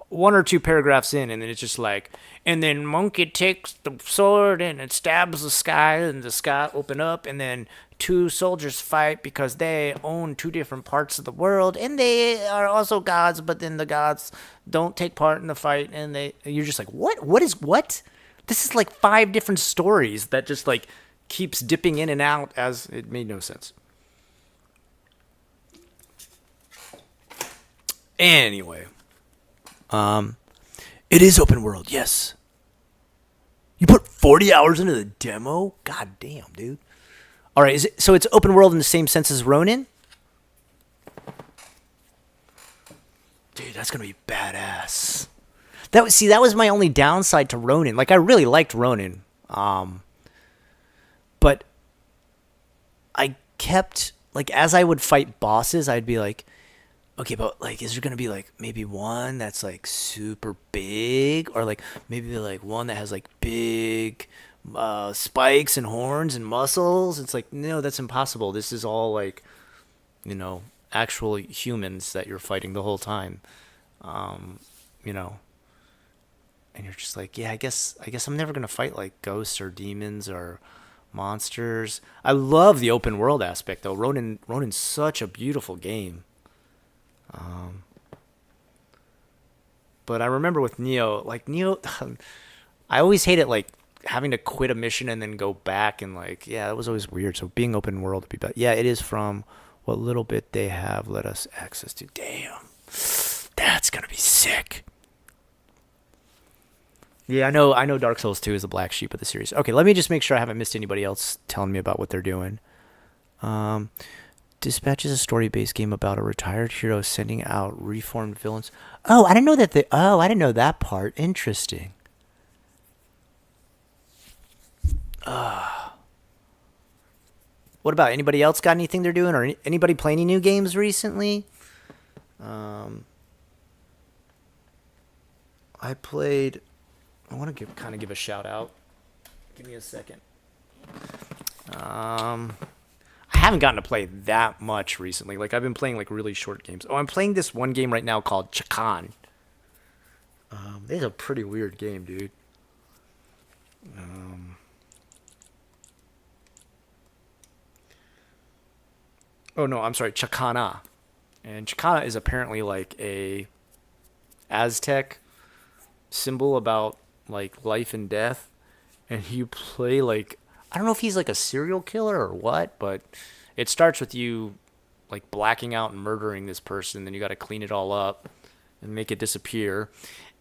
one or two paragraphs in, and then it's just like, and then Monkey takes the sword and it stabs the sky, and the sky open up, and then two soldiers fight because they own two different parts of the world, and they are also gods, but then the gods don't take part in the fight, and you're just like, what? This is like 5 different stories that just like keeps dipping in and out, as it made no sense. Anyway, it is open world, yes. You put 40 hours into the demo? God damn, dude. All right, so it's open world in the same sense as Ronin? Dude, that's gonna be badass. That was my only downside to Ronin. Like, I really liked Ronin, but I kept, like, as I would fight bosses, I'd be like, okay, but, like, is there gonna be, like, maybe one that's, like, super big, or, like, maybe, like, one that has, like, big spikes and horns and muscles? It's like, no, that's impossible. This is all, like, actual humans that you're fighting the whole time. you know and you're just like, yeah, I guess I'm never gonna fight like ghosts or demons or monsters. I love the open world aspect though. Ronin's such a beautiful game. But I remember with Neo, I always hated like having to quit a mission and then go back, and like, yeah, that was always weird. So being open world would be better. Yeah, it is from what little bit they have let us access to. Damn, that's gonna be sick. Yeah, I know Dark Souls 2 is the black sheep of the series. Okay, let me just make sure I haven't missed anybody else telling me about what they're doing. Dispatch is a story-based game about a retired hero sending out reformed villains. Oh, I didn't know that. I didn't know that part. Interesting. What about anybody else? Got anything they're doing, or anybody play any new games recently? I played. I want to kind of give a shout out. Give me a second. I haven't gotten to play that much recently. Like, I've been playing like really short games. Oh, I'm playing this one game right now called Chakan. It's a pretty weird game, dude. Oh no, I'm sorry, Chacana. And Chacana is apparently like a Aztec symbol about like life and death. And you play like, I don't know if he's like a serial killer or what, but it starts with you like blacking out and murdering this person. Then you got to clean it all up and make it disappear,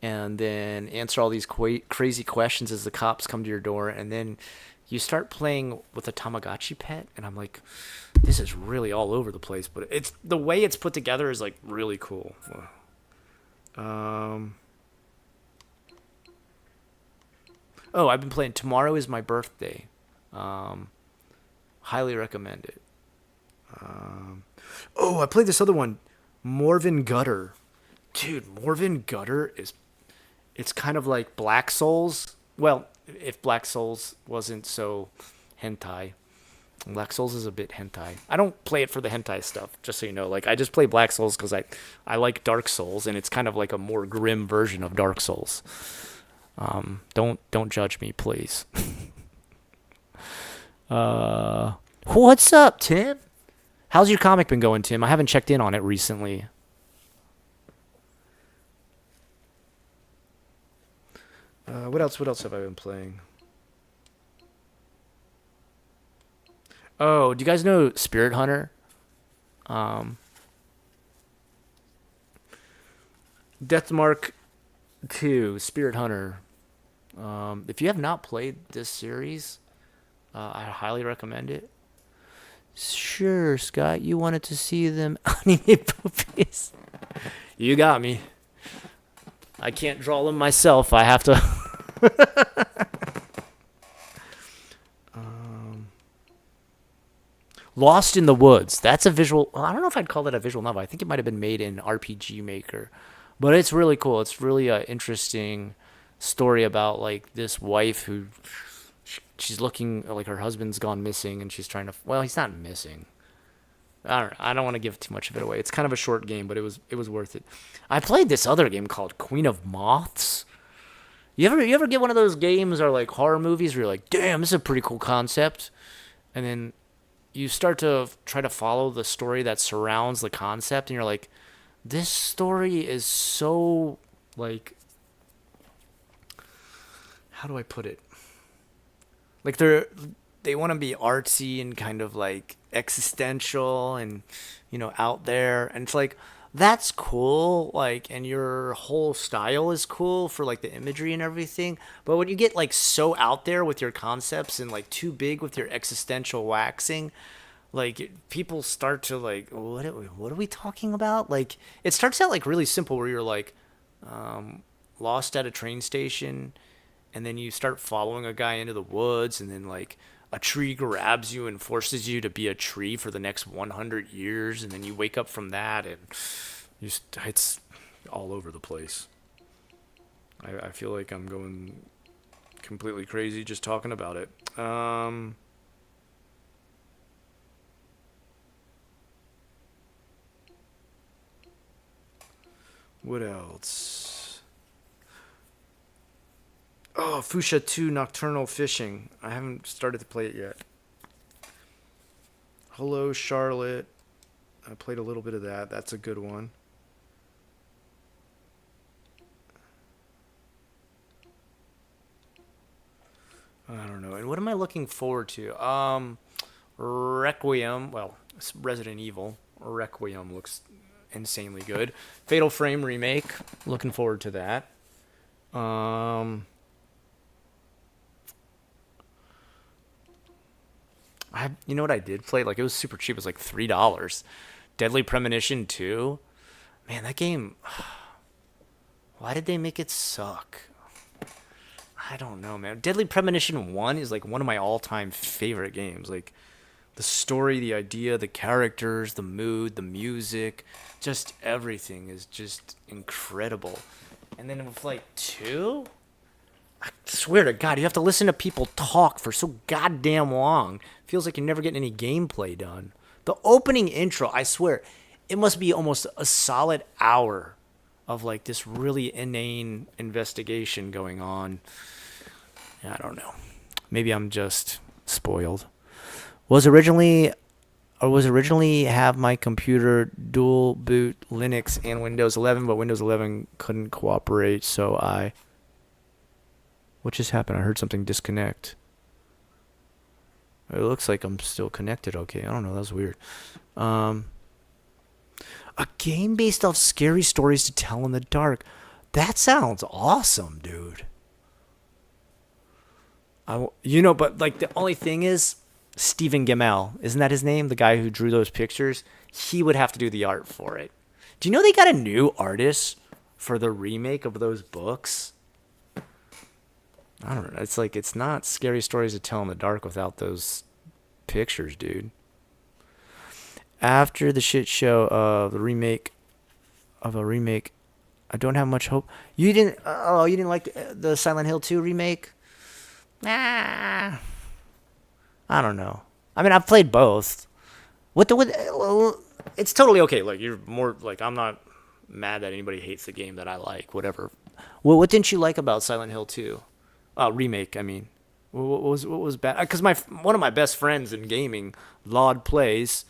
and then answer all these crazy questions as the cops come to your door. And then you start playing with a Tamagotchi pet, and I'm like, this is really all over the place, but it's the way it's put together is like really cool. Um, oh, I've been playing. Tomorrow is my birthday. Um, Highly recommend it. Oh, I played this other one, Morven Gutter. Dude, Morven Gutter is it's kind of like Black Souls. Well, if Black Souls wasn't so hentai. Black Souls is a bit hentai. I don't play it for the hentai stuff, just so you know. Like I just play Black Souls because I like Dark Souls, and it's kind of like a more grim version of Dark Souls. Don't judge me, please. What's up, Tim? How's your comic been going, Tim? I haven't checked in on it recently. What else? What else have I been playing? Oh, do you guys know Spirit Hunter? Um, Deathmark 2, Spirit Hunter. If you have not played this series, I highly recommend it. Sure, Scott, you wanted to see them anime poopies. You got me. I can't draw them myself. I have to. Lost in the Woods. That's a visual. Well, I don't know if I'd call that a visual novel. I think it might have been made in RPG Maker, but it's really cool. It's really a interesting story about like this wife who she's looking like her husband's gone missing, and she's trying to. Well, he's not missing. I don't know. I don't want to give too much of it away. It's kind of a short game, but it was worth it. I played this other game called Queen of Moths. You ever get one of those games or like horror movies where you're like, damn, this is a pretty cool concept, and then you start to try to follow the story that surrounds the concept, and you're like, this story is so like, how do I put it? Like they want to be artsy and kind of like existential and out there, and it's like that's cool, like, and your whole style is cool for like the imagery and everything, but when you get like so out there with your concepts and like too big with your existential waxing, like people start to like, what are we talking about? Like it starts out like really simple where you're like lost at a train station, and then you start following a guy into the woods, and then like a tree grabs you and forces you to be a tree for the next 100 years, and then you wake up from that, and it's all over the place. I feel like I'm going completely crazy just talking about it. What else? Oh, Fuchsia 2 Nocturnal Fishing. I haven't started to play it yet. Hello, Charlotte. I played a little bit of that. That's a good one. I don't know. And what am I looking forward to? Requiem. Well, Resident Evil. Requiem looks insanely good. Fatal Frame remake. Looking forward to that. Um, you know what I did play? Like it was super cheap. It was like $3. Deadly Premonition 2. Man, that game. Why did they make it suck? I don't know, man. Deadly Premonition 1 is like one of my all-time favorite games. Like the story, the idea, the characters, the mood, the music, just everything is just incredible. And then with like 2, I swear to God, you have to listen to people talk for so goddamn long. Feels like you're never getting any gameplay done. The opening intro, I swear, it must be almost a solid hour of like this really inane investigation going on. I don't know. Maybe I'm just spoiled. Was originally or was originally have my computer dual boot Linux and Windows 11, but Windows 11 couldn't cooperate, so what just happened? I heard something disconnect. It looks like I'm still connected. Okay, I don't know. That was weird. A game based off scary stories to tell in the dark. That sounds awesome, dude. But like the only thing is, Stephen Gamel, isn't that his name? The guy who drew those pictures. He would have to do the art for it. Do you know they got a new artist for the remake of those books? I don't know. It's like it's not scary stories to tell in the dark without those pictures, dude. After the shit show of the remake of a remake, I don't have much hope. You didn't? Oh, you didn't like the Silent Hill 2 remake? Nah. I don't know. I mean, I've played both. It's totally okay. Like you're more like I'm not mad that anybody hates the game that I like. Whatever. Well, what didn't you like about Silent Hill 2? Remake. I mean, what was bad? Because one of my best friends in gaming, Laud plays.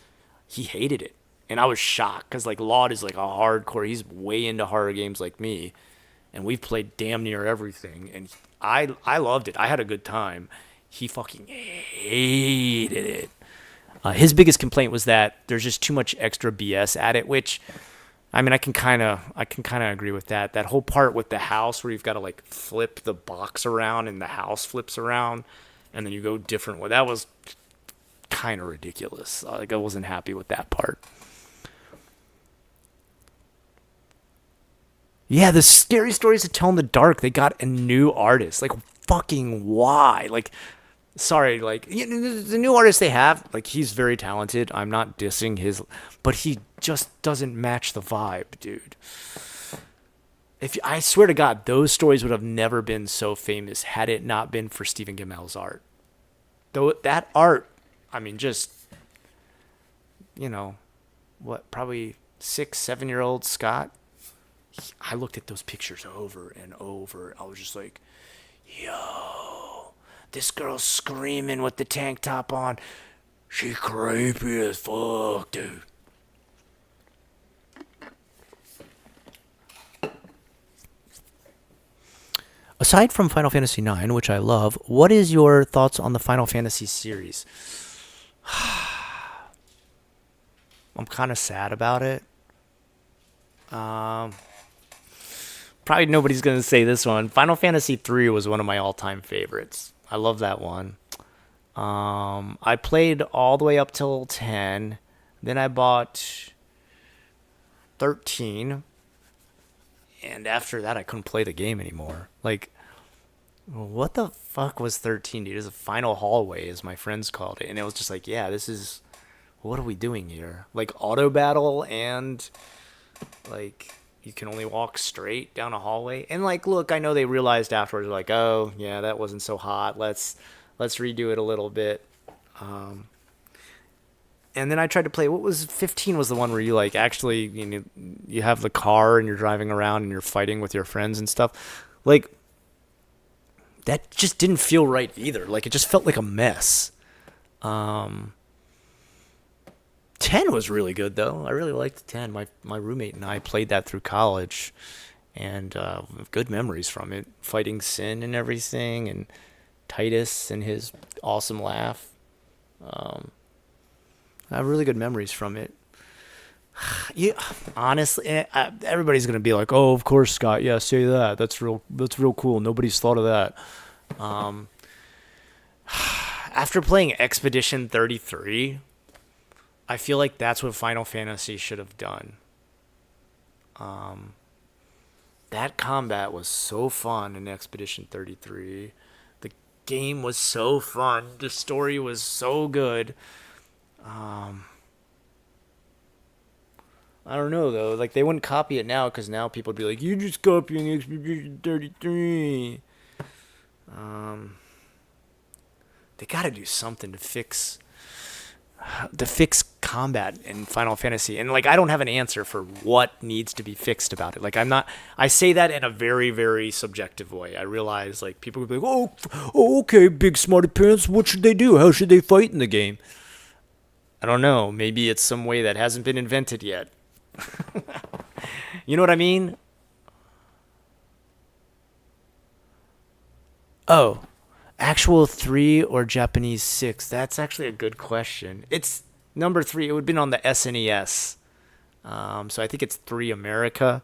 He hated it, and I was shocked because like Laud is like a hardcore. He's way into horror games like me, and we've played damn near everything. And I loved it. I had a good time. He fucking hated it. His biggest complaint was that there's just too much extra BS at it, which, I mean, I can kind of agree with that. That whole part with the house where you've got to like flip the box around and the house flips around, and then you go different. Well, that was kind of ridiculous. Like I wasn't happy with that part. Yeah, the scary stories to tell in the dark. They got a new artist. Like fucking why? Like. Sorry, like the new artist they have, like he's very talented. I'm not dissing his, but he just doesn't match the vibe, dude. I swear to God, those stories would have never been so famous had it not been for Stephen Gamel's art. Though that art, I mean, just probably 6-7-year-old Scott. I looked at those pictures over and over. I was just like, yo. This girl's screaming with the tank top on. She creepy as fuck, dude. Aside from Final Fantasy IX, which I love, what is your thoughts on the Final Fantasy series? I'm kind of sad about it. Probably nobody's going to say this one. Final Fantasy III was one of my all-time favorites. I love that one. I played all the way up till 10. Then I bought 13. And after that, I couldn't play the game anymore. Like, what the fuck was 13, dude? It was a final hallway, as my friends called it. And it was just like, yeah, what are we doing here? Like, auto battle and, like, you can only walk straight down a hallway. And like, look, I know they realized afterwards, like, oh yeah, that wasn't so hot. Let's redo it a little bit. And then I tried to play. What was 15? Was the one where you like actually you have the car and you're driving around and you're fighting with your friends and stuff. Like that just didn't feel right either. Like it just felt like a mess. 10 was really good though. I really liked 10. My roommate and I played that through college, and good memories from it. Fighting Sin and everything, and Titus and his awesome laugh. I have really good memories from it. Honestly, everybody's gonna be like, "Oh, of course, Scott. Yeah, say that. That's real cool. Nobody's thought of that." After playing Expedition 33. I feel like that's what Final Fantasy should have done. That combat was so fun in Expedition 33. The game was so fun. The story was so good. I don't know, though. Like, they wouldn't copy it now because now people would be like, you're just copying Expedition 33. They got to do something to fix combat in Final Fantasy. And like I don't have an answer for what needs to be fixed about it. Like I say that in a very, very subjective way. I realize like people would be like, oh okay, big smarty pants, what should they do? How should they fight in the game? I don't know. Maybe it's some way that hasn't been invented yet. You know what I mean? Oh, actual 3 or Japanese 6? That's actually a good question. It's number 3. It would have been on the SNES. So I think it's 3 America.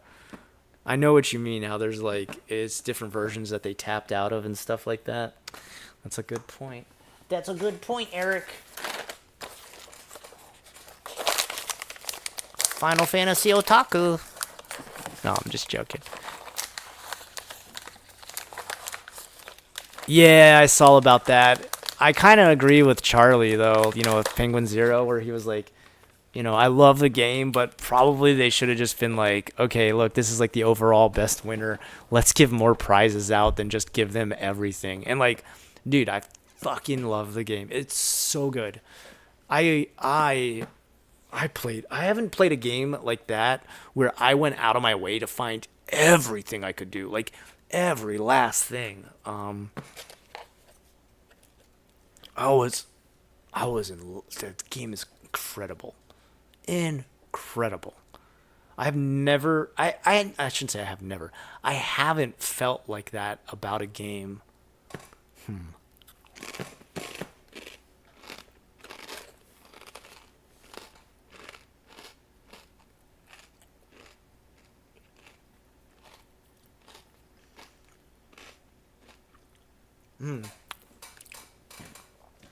I know what you mean. How there's like it's different versions that they tapped out of and stuff like that. That's a good point. That's a good point, Eric. Final Fantasy Otaku. No, I'm just joking. Yeah, I saw about that. I kind of agree with Charlie though. With Penguin Zero, where he was like, I love the game, but probably they should have just been like, okay, look, this is like the overall best winner. Let's give more prizes out than just give them everything. And like, dude, I fucking love the game. It's so good. I haven't played a game like that where I went out of my way to find everything I could do, like every last thing. I was I was in the game is incredible. Incredible. I've never I shouldn't say I have never. I haven't felt like that about a game.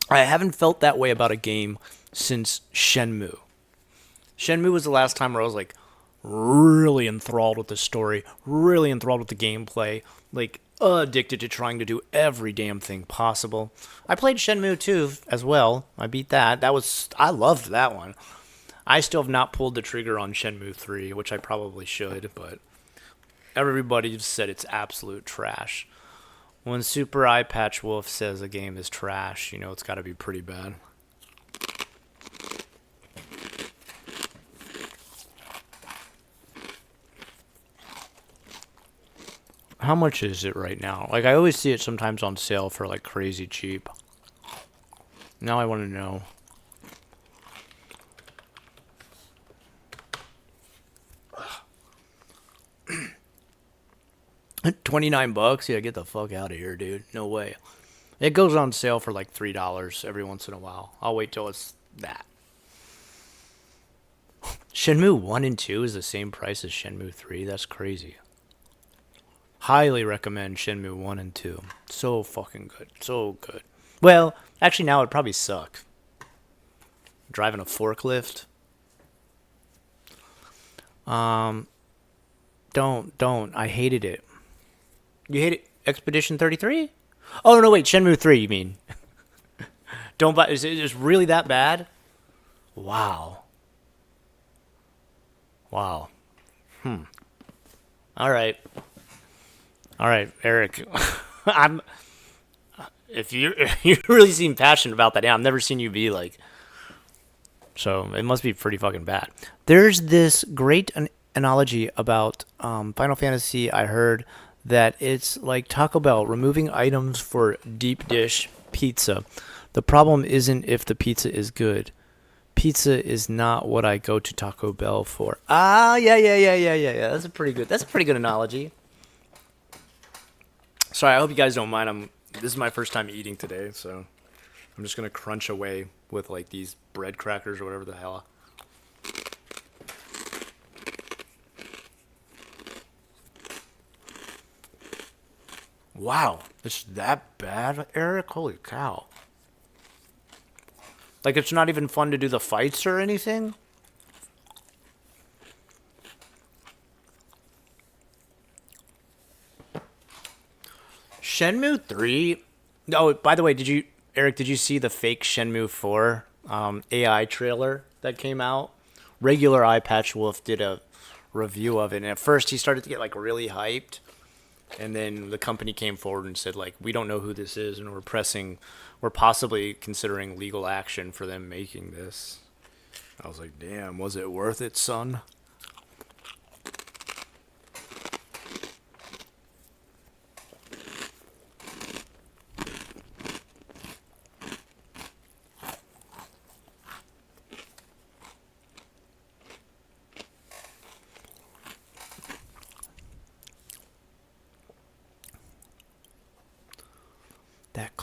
I haven't felt that way about a game since Shenmue. Shenmue was the last time where I was like really enthralled with the story, really enthralled with the gameplay, like addicted to trying to do every damn thing possible. I played Shenmue 2 as well. I beat that. I loved that one. I still have not pulled the trigger on Shenmue 3, which I probably should, but everybody said it's absolute trash. When Super Eye Patch Wolf says a game is trash, it's got to be pretty bad. How much is it right now? Like, I always see it sometimes on sale for like crazy cheap. Now I want to know. 29 bucks? Yeah, get the fuck out of here, dude. No way. It goes on sale for like $3 every once in a while. I'll wait till it's that. Shenmue 1 and 2 is the same price as Shenmue 3. That's crazy. Highly recommend Shenmue 1 and 2. So fucking good. So good. Well, actually now it'd probably suck. Driving a forklift. Don't. I hated it. You hate it? Expedition 33? Oh, no, wait. Shenmue 3, you mean. Don't buy. Is it just really that bad? Wow. Wow. All right. All right, Eric. I'm. If you really seem passionate about that, yeah, I've never seen you be like. So it must be pretty fucking bad. There's this great analogy about Final Fantasy. I heard that it's like Taco Bell removing items for deep dish pizza. The problem isn't if the pizza is good. Pizza is not what I go to Taco Bell for. Ah, yeah. That's a pretty good analogy. Sorry, I hope you guys don't mind. This is my first time eating today, so I'm just gonna crunch away with like these bread crackers or whatever the hell. Wow, it's that bad, Eric? Holy cow. Like, it's not even fun to do the fights or anything? Shenmue 3? Oh, by the way, Eric, did you see the fake Shenmue 4 AI trailer that came out? Regular Eye Patch Wolf did a review of it, and at first he started to get, like, really hyped. And then the company came forward and said, like, we don't know who this is, and we're possibly considering legal action for them making this. I was like, damn, was it worth it, son?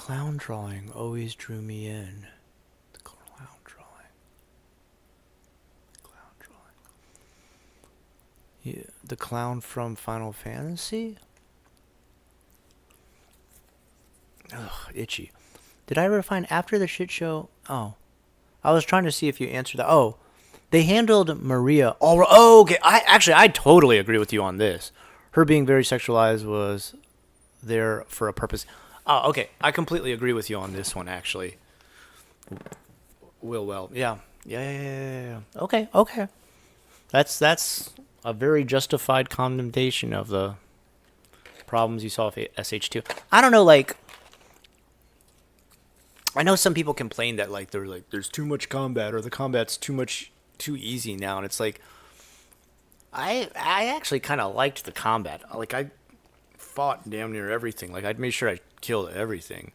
clown drawing always drew me in. The clown drawing. Clown drawing. Yeah, the clown from Final Fantasy? Ugh, itchy. Did I ever find after the shit show? Oh. I was trying to see if you answered that. Oh. They handled Maria. Oh, okay. I totally agree with you on this. Her being very sexualized was there for a purpose. Oh, okay. I completely agree with you on this one, actually. Well. Yeah. Okay. That's a very justified condemnation of the problems you saw with SH2. I don't know, like, I know some people complain that like there's too much combat or the combat's too easy now, and it's like I actually kind of liked the combat. Like I fought damn near everything. Like I made sure I killed everything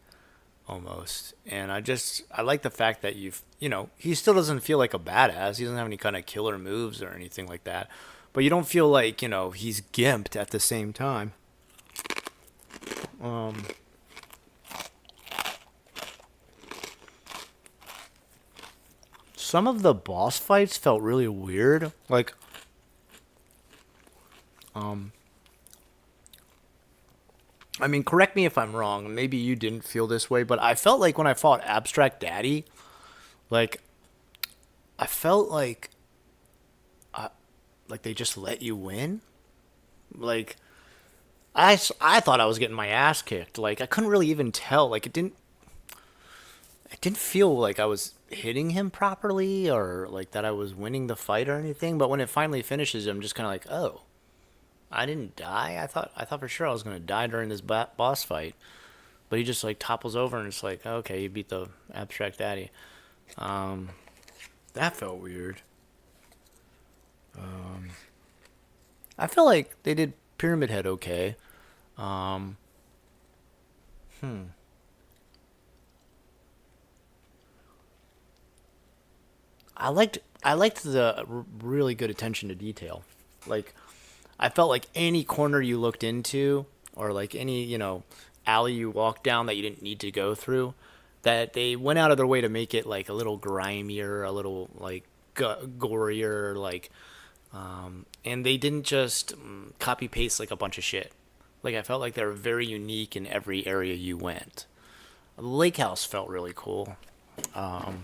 almost, and I like the fact that he still doesn't feel like a badass. He doesn't have any kind of killer moves or anything like that, but you don't feel like he's gimped at the same time. Some of the boss fights felt really weird. Like, I mean, correct me if I'm wrong. Maybe you didn't feel this way, but I felt like when I fought Abstract Daddy, like, I felt like they just let you win. Like, I thought I was getting my ass kicked. Like, I couldn't really even tell. Like, it didn't feel like I was hitting him properly or like that I was winning the fight or anything. But when it finally finishes, I'm just kind of like, oh, I didn't die. I thought for sure I was gonna die during this boss fight. But he just like topples over and it's like, okay, you beat the Abstract Daddy. That felt weird. I feel like they did Pyramid Head okay. Um, hmm. I liked the really good attention to detail. Like I felt like any corner you looked into or like any, alley you walked down that you didn't need to go through, that they went out of their way to make it like a little grimier, a little like gorier, like and they didn't just copy paste like a bunch of shit. Like I felt like they were very unique in every area you went. The lake house felt really cool. Um,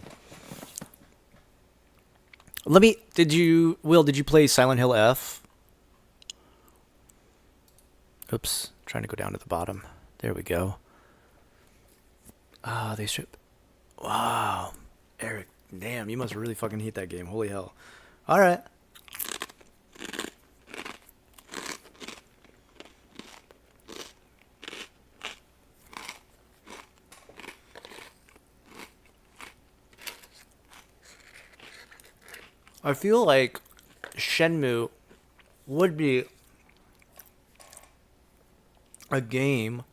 did you play Silent Hill F? Oops, trying to go down to the bottom. There we go. Ah, they strip. Wow, Eric, damn, you must really fucking hate that game. Holy hell. All right. I feel like Shenmue would be a game,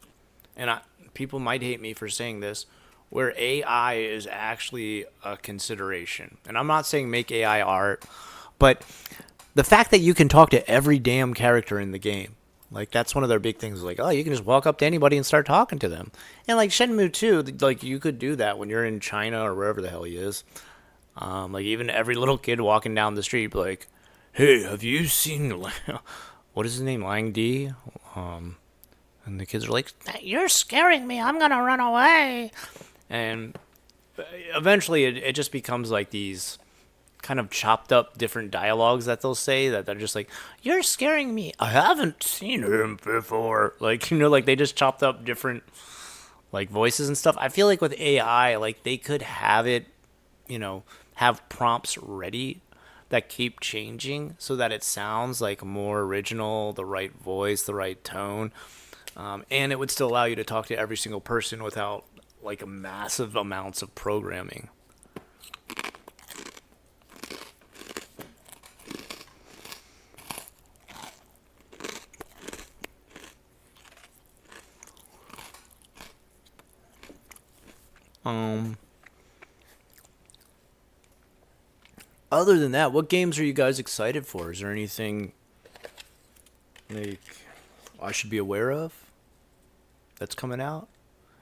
and people might hate me for saying this, where AI is actually a consideration. And I'm not saying make AI art, but the fact that you can talk to every damn character in the game, like that's one of their big things. Like, oh, you can just walk up to anybody and start talking to them. And like Shenmue 2, like you could do that when you're in China or wherever the hell he is. Like even every little kid walking down the street, like, hey, have you seen what is his name, Lang D? And the kids are like, you're scaring me. I'm gonna run away. And eventually, it just becomes like these kind of chopped up different dialogues that they'll say that they're just like, you're scaring me. I haven't seen him before. Like like they just chopped up different like voices and stuff. I feel like with AI, like they could have it, have prompts ready that keep changing so that it sounds like more original, the right voice, the right tone, and it would still allow you to talk to every single person without like a massive amounts of programming. Um, Other than that, what games are you guys excited for? Is there anything like I should be aware of that's coming out?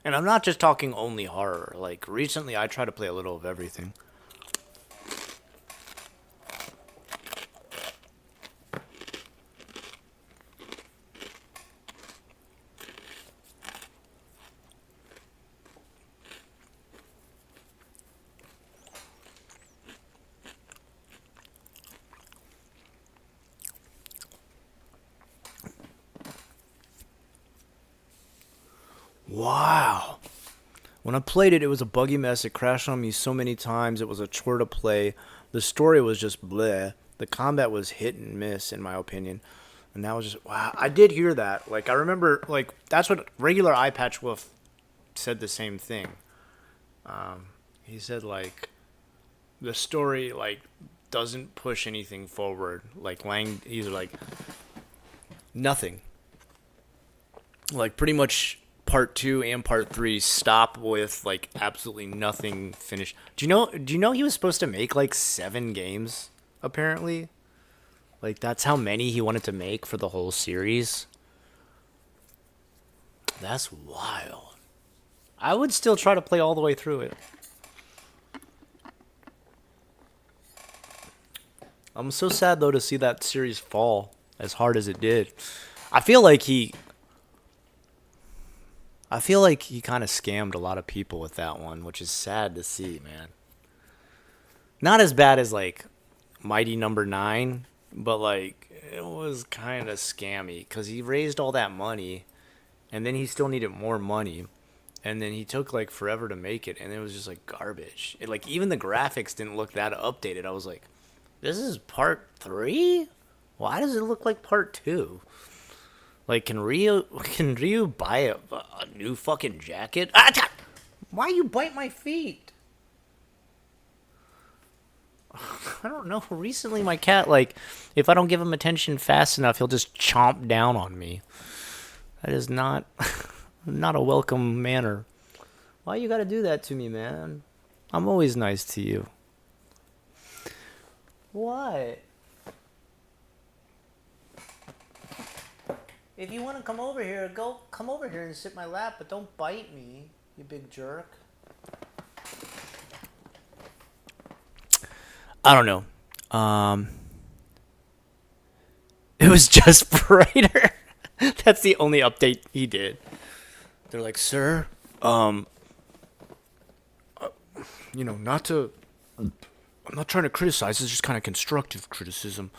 And I'm not just talking only horror. Like, recently I try to play a little of everything. Wow. When I played it, it was a buggy mess. It crashed on me so many times. It was a chore to play. The story was just bleh. The combat was hit and miss, in my opinion. And that was just, wow. I did hear that. Like, I remember, like, that's what regular Eye Patch Wolf said the same thing. He said, like, the story, like, doesn't push anything forward. Like, he's like, nothing. Like, pretty much part 2 and part 3 stop with like absolutely nothing finished. Do you know he was supposed to make like 7 games apparently? Like, that's how many he wanted to make for the whole series. That's wild. I would still try to play all the way through it. I'm so sad though to see that series fall as hard as it did. I feel like he I feel like he kind of scammed a lot of people with that one, which is sad to see, man. Not as bad as like Mighty Number 9, but like it was kind of scammy because he raised all that money and then he still needed more money. And then he took like forever to make it, and it was just like garbage. Like, even the graphics didn't look that updated. I was like, "This is part 3? Why does it look like part 2?" Like, can Ryu buy a new fucking jacket? Why you bite my feet? I don't know. Recently, my cat, like, if I don't give him attention fast enough, he'll just chomp down on me. That is not not a welcome manner. Why you gotta do that to me, man? I'm always nice to you. What? If you want to come over here, come over here and sit in my lap, but don't bite me, you big jerk. I don't know. It was just brighter. That's the only update he did. They're like, "Sir, not to. I'm not trying to criticize. It's just kind of constructive criticism.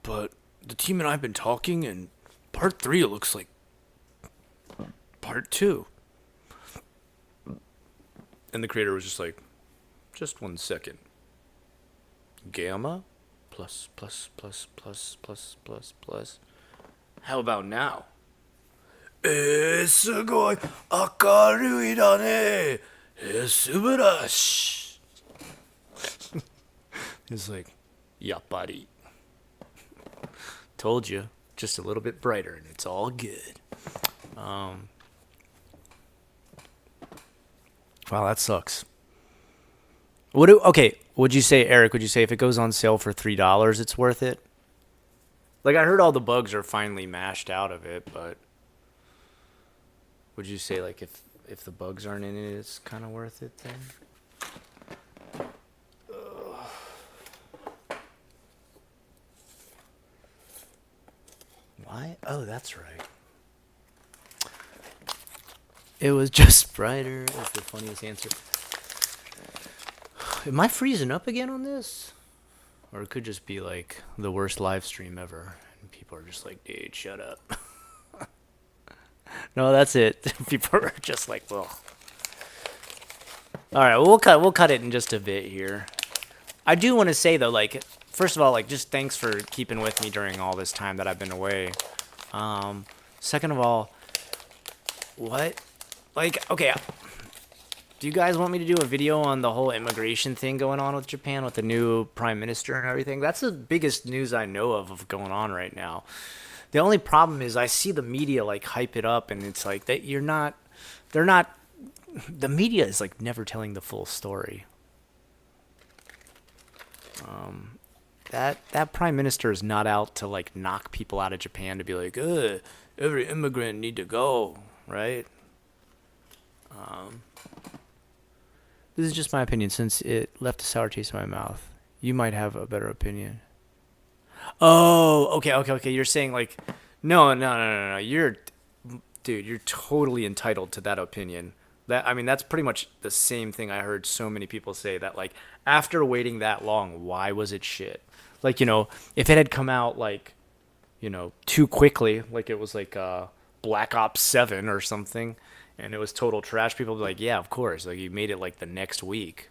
But the team and I've been talking, and part 3 looks like part 2." And the creator was just like, "Just 1 second. Gamma, plus, plus, plus, plus, plus, plus, plus. How about now?" すごい明るいだね。素晴らしい. It's like, yappari. Told you, just a little bit brighter, and it's all good. Wow, that sucks. Okay, would you say, Eric, would you say if it goes on sale for $3, it's worth it? Like, I heard all the bugs are finally mashed out of it, but would you say, like, if the bugs aren't in it, it's kind of worth it then? Why? Oh, that's right. It was just brighter is the funniest answer. Am I freezing up again on this? Or it could just be like the worst live stream ever. And people are just like, "Dude, shut up." No, that's it. People are just like, well. Alright, well, we'll cut it in just a bit here. I do want to say though, like, first of all, like, just thanks for keeping with me during all this time that I've been away. Second of all, what? Like, okay, do you guys want me to do a video on the whole immigration thing going on with Japan with the new prime minister and everything? That's the biggest news I know of going on right now. The only problem is I see the media like hype it up, and it's like that the media is like never telling the full story. That prime minister is not out to like knock people out of Japan to be like, every immigrant need to go, right? Um, this is just my opinion. Since it left a sour taste in my mouth, you might have a better opinion. Oh, okay. You're saying like, no. Dude, you're totally entitled to that opinion. That I mean, that's pretty much the same thing I heard so many people say that like after waiting that long, why was it shit? Like if it had come out like too quickly, like it was like Black Ops 7 or something, and it was total trash, people would be like, yeah, of course, like you made it like the next week.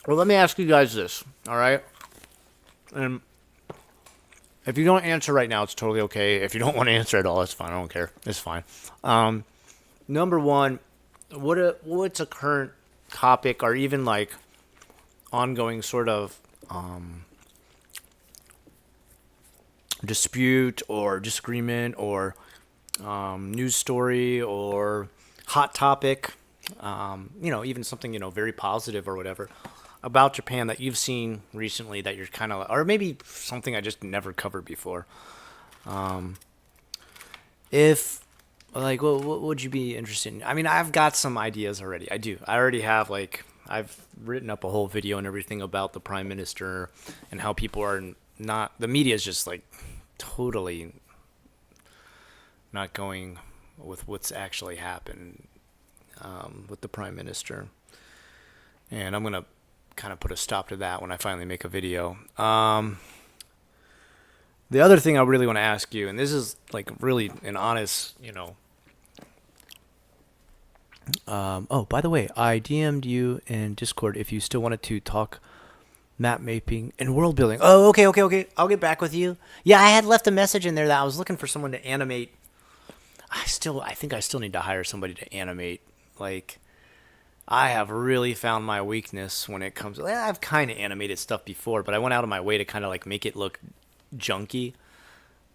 Well, let me ask you guys this, all right? And if you don't answer right now, it's totally okay. If you don't want to answer at all, it's fine. I don't care. It's fine. Um, Number one, what's a current topic or even like ongoing sort of dispute or disagreement or news story or hot topic, even something, very positive or whatever about Japan that you've seen recently that you're kind of, or maybe something I just never covered before. If, like, what would you be interested in? I mean, I've got some ideas already. I do. I already have, like, I've written up a whole video and everything about the prime minister and how people are not, the media is just, like, totally not going with what's actually happened with the prime minister. And I'm going to kind of put a stop to that when I finally make a video. The other thing I really want to ask you, and this is like really an honest, oh, by the way, I DM'd you in Discord if you still wanted to talk map mapping and world building. Oh, okay. I'll get back with you. Yeah, I had left a message in there that I was looking for someone to animate. I think I still need to hire somebody to animate. Like, I have really found my weakness when it comes. I've kind of animated stuff before, but I went out of my way to kind of like make it look junky.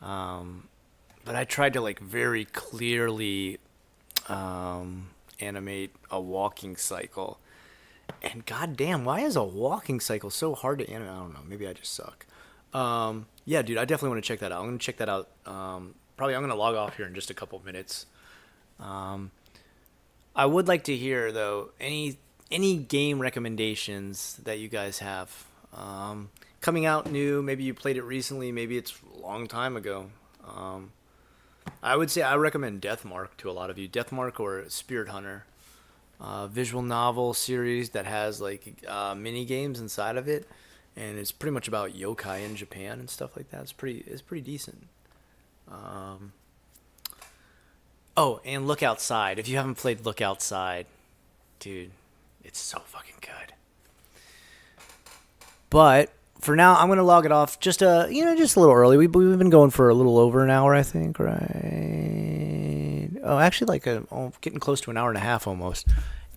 But I tried to like very clearly animate a walking cycle. And goddamn, why is a walking cycle so hard to animate? I don't know. Maybe I just suck. Yeah, dude, I definitely want to check that out. I'm gonna check that out. Probably I'm gonna log off here in just a couple of minutes. I would like to hear though any game recommendations that you guys have coming out new. Maybe you played it recently. Maybe it's a long time ago. I would say I recommend Deathmark to a lot of you. Deathmark or Spirit Hunter, visual novel series that has like mini games inside of it, and it's pretty much about yokai in Japan and stuff like that. It's pretty decent. Oh, and Look Outside. If you haven't played Look Outside, dude, it's so fucking good. But for now, I'm gonna log it off. Just just a little early. We've been going for a little over an hour, I think, right? Oh, actually, like getting close to an hour and a half almost.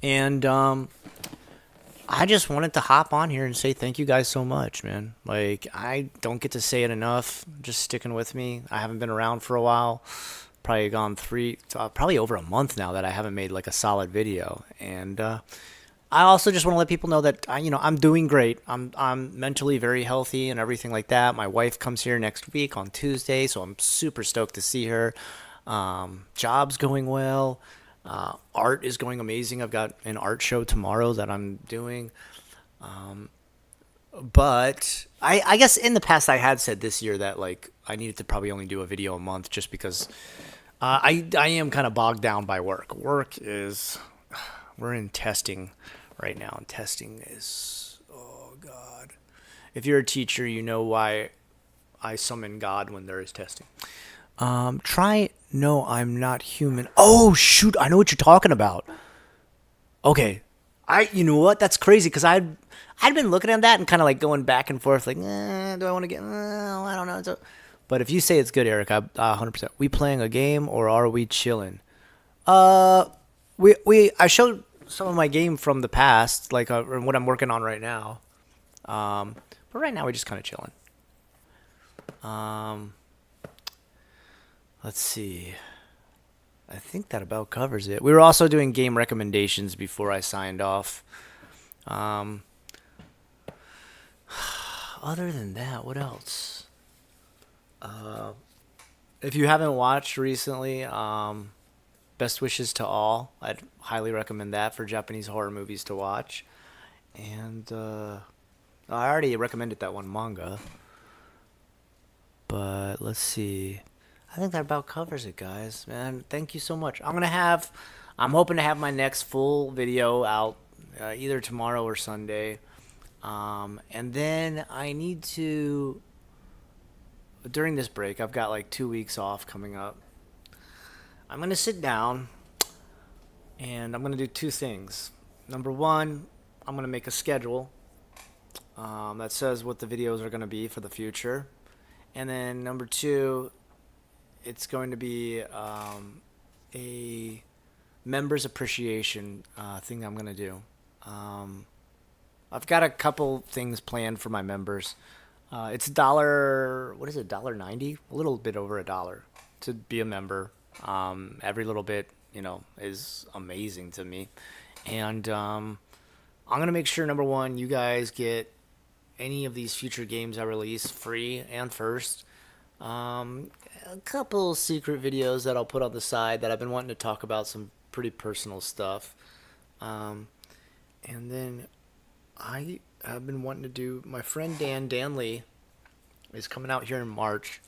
And I just wanted to hop on here and say thank you guys so much, man. Like, I don't get to say it enough. Just sticking with me. I haven't been around for a while. Probably gone probably over a month now that I haven't made like a solid video. And I also just want to let people know that I'm doing great. I'm mentally very healthy and everything like that. My wife comes here next week on Tuesday, so I'm super stoked to see her. Job's going well. Art is going amazing. I've got an art show tomorrow that I'm doing. But I guess in the past I had said this year that like I needed to probably only do a video a month just because I am kind of bogged down by work. We're in testing right now, and testing is, oh God. If you're a teacher, you know why I summon God when there is testing. Try No, I'm Not Human. Oh shoot, I know what you're talking about. Okay, you know what? That's crazy because I'd been looking at that and kind of like going back and forth, like, do I want to get? I don't know. But if you say it's good, Eric, 100%. We playing a game or are we chilling? I showed some of my game from the past, like what I'm working on right now. But right now we're just kind of chilling. Um, let's see. I think that about covers it. We were also doing game recommendations before I signed off. Um, other than that, what else? Uh, if you haven't watched recently, Best Wishes to All, I'd highly recommend that for Japanese horror movies to watch. And I already recommended that one manga, but let's see. I think that about covers it, guys. Man, thank you so much. I'm hoping to have my next full video out either tomorrow or Sunday. And then I need to, during this break, I've got like 2 weeks off coming up. I'm going to sit down and I'm going to do two things. Number one, I'm going to make a schedule that says what the videos are going to be for the future. And then number two, it's going to be a members appreciation thing I'm going to do. I've got a couple things planned for my members. It's dollar, what is it, $1.90? A little bit over $1 to be a member. Every little bit, is amazing to me. And I'm going to make sure, number one, you guys get any of these future games I release free and first. A couple secret videos that I'll put on the side that I've been wanting to talk about, some pretty personal stuff. And then I have been wanting to do, my friend Dan Lee is coming out here in March.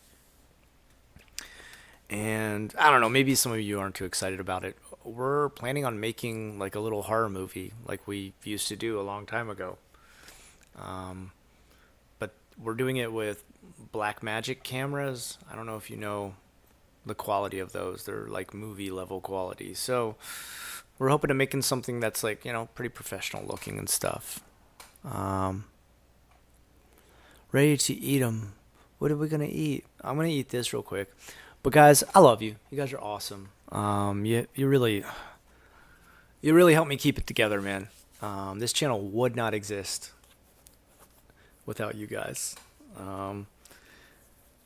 And I don't know, maybe some of you aren't too excited about it. We're planning on making like a little horror movie like we used to do a long time ago. But we're doing it with Blackmagic cameras. I don't know if you know the quality of those. They're like movie level quality. So we're hoping to making something that's like, pretty professional looking and stuff. Ready to eat them. What are we going to eat? I'm going to eat this real quick. But guys, I love you. You guys are awesome. You really helped me keep it together, man. This channel would not exist without you guys.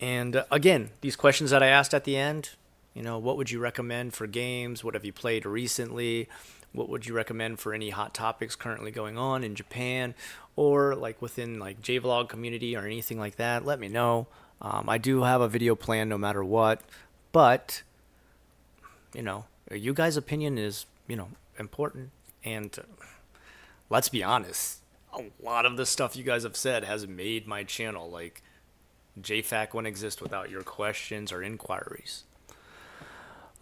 And again, these questions that I asked at the end, what would you recommend for games? What have you played recently? What would you recommend for any hot topics currently going on in Japan or like within like JVlog community or anything like that? Let me know. I do have a video plan no matter what, but you guys' opinion is, important. And let's be honest, a lot of the stuff you guys have said has made my channel. Like, JFAC wouldn't exist without your questions or inquiries.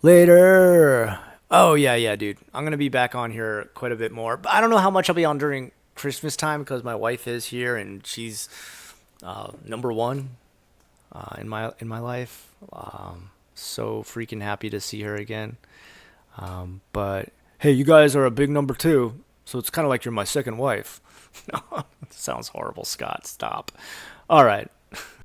Later. Oh, yeah, dude. I'm going to be back on here quite a bit more. But I don't know how much I'll be on during Christmas time because my wife is here and she's number one in my life. So freaking happy to see her again. But hey, you guys are a big number two, so it's kind of like you're my second wife. Sounds horrible, Scott. Stop. All right.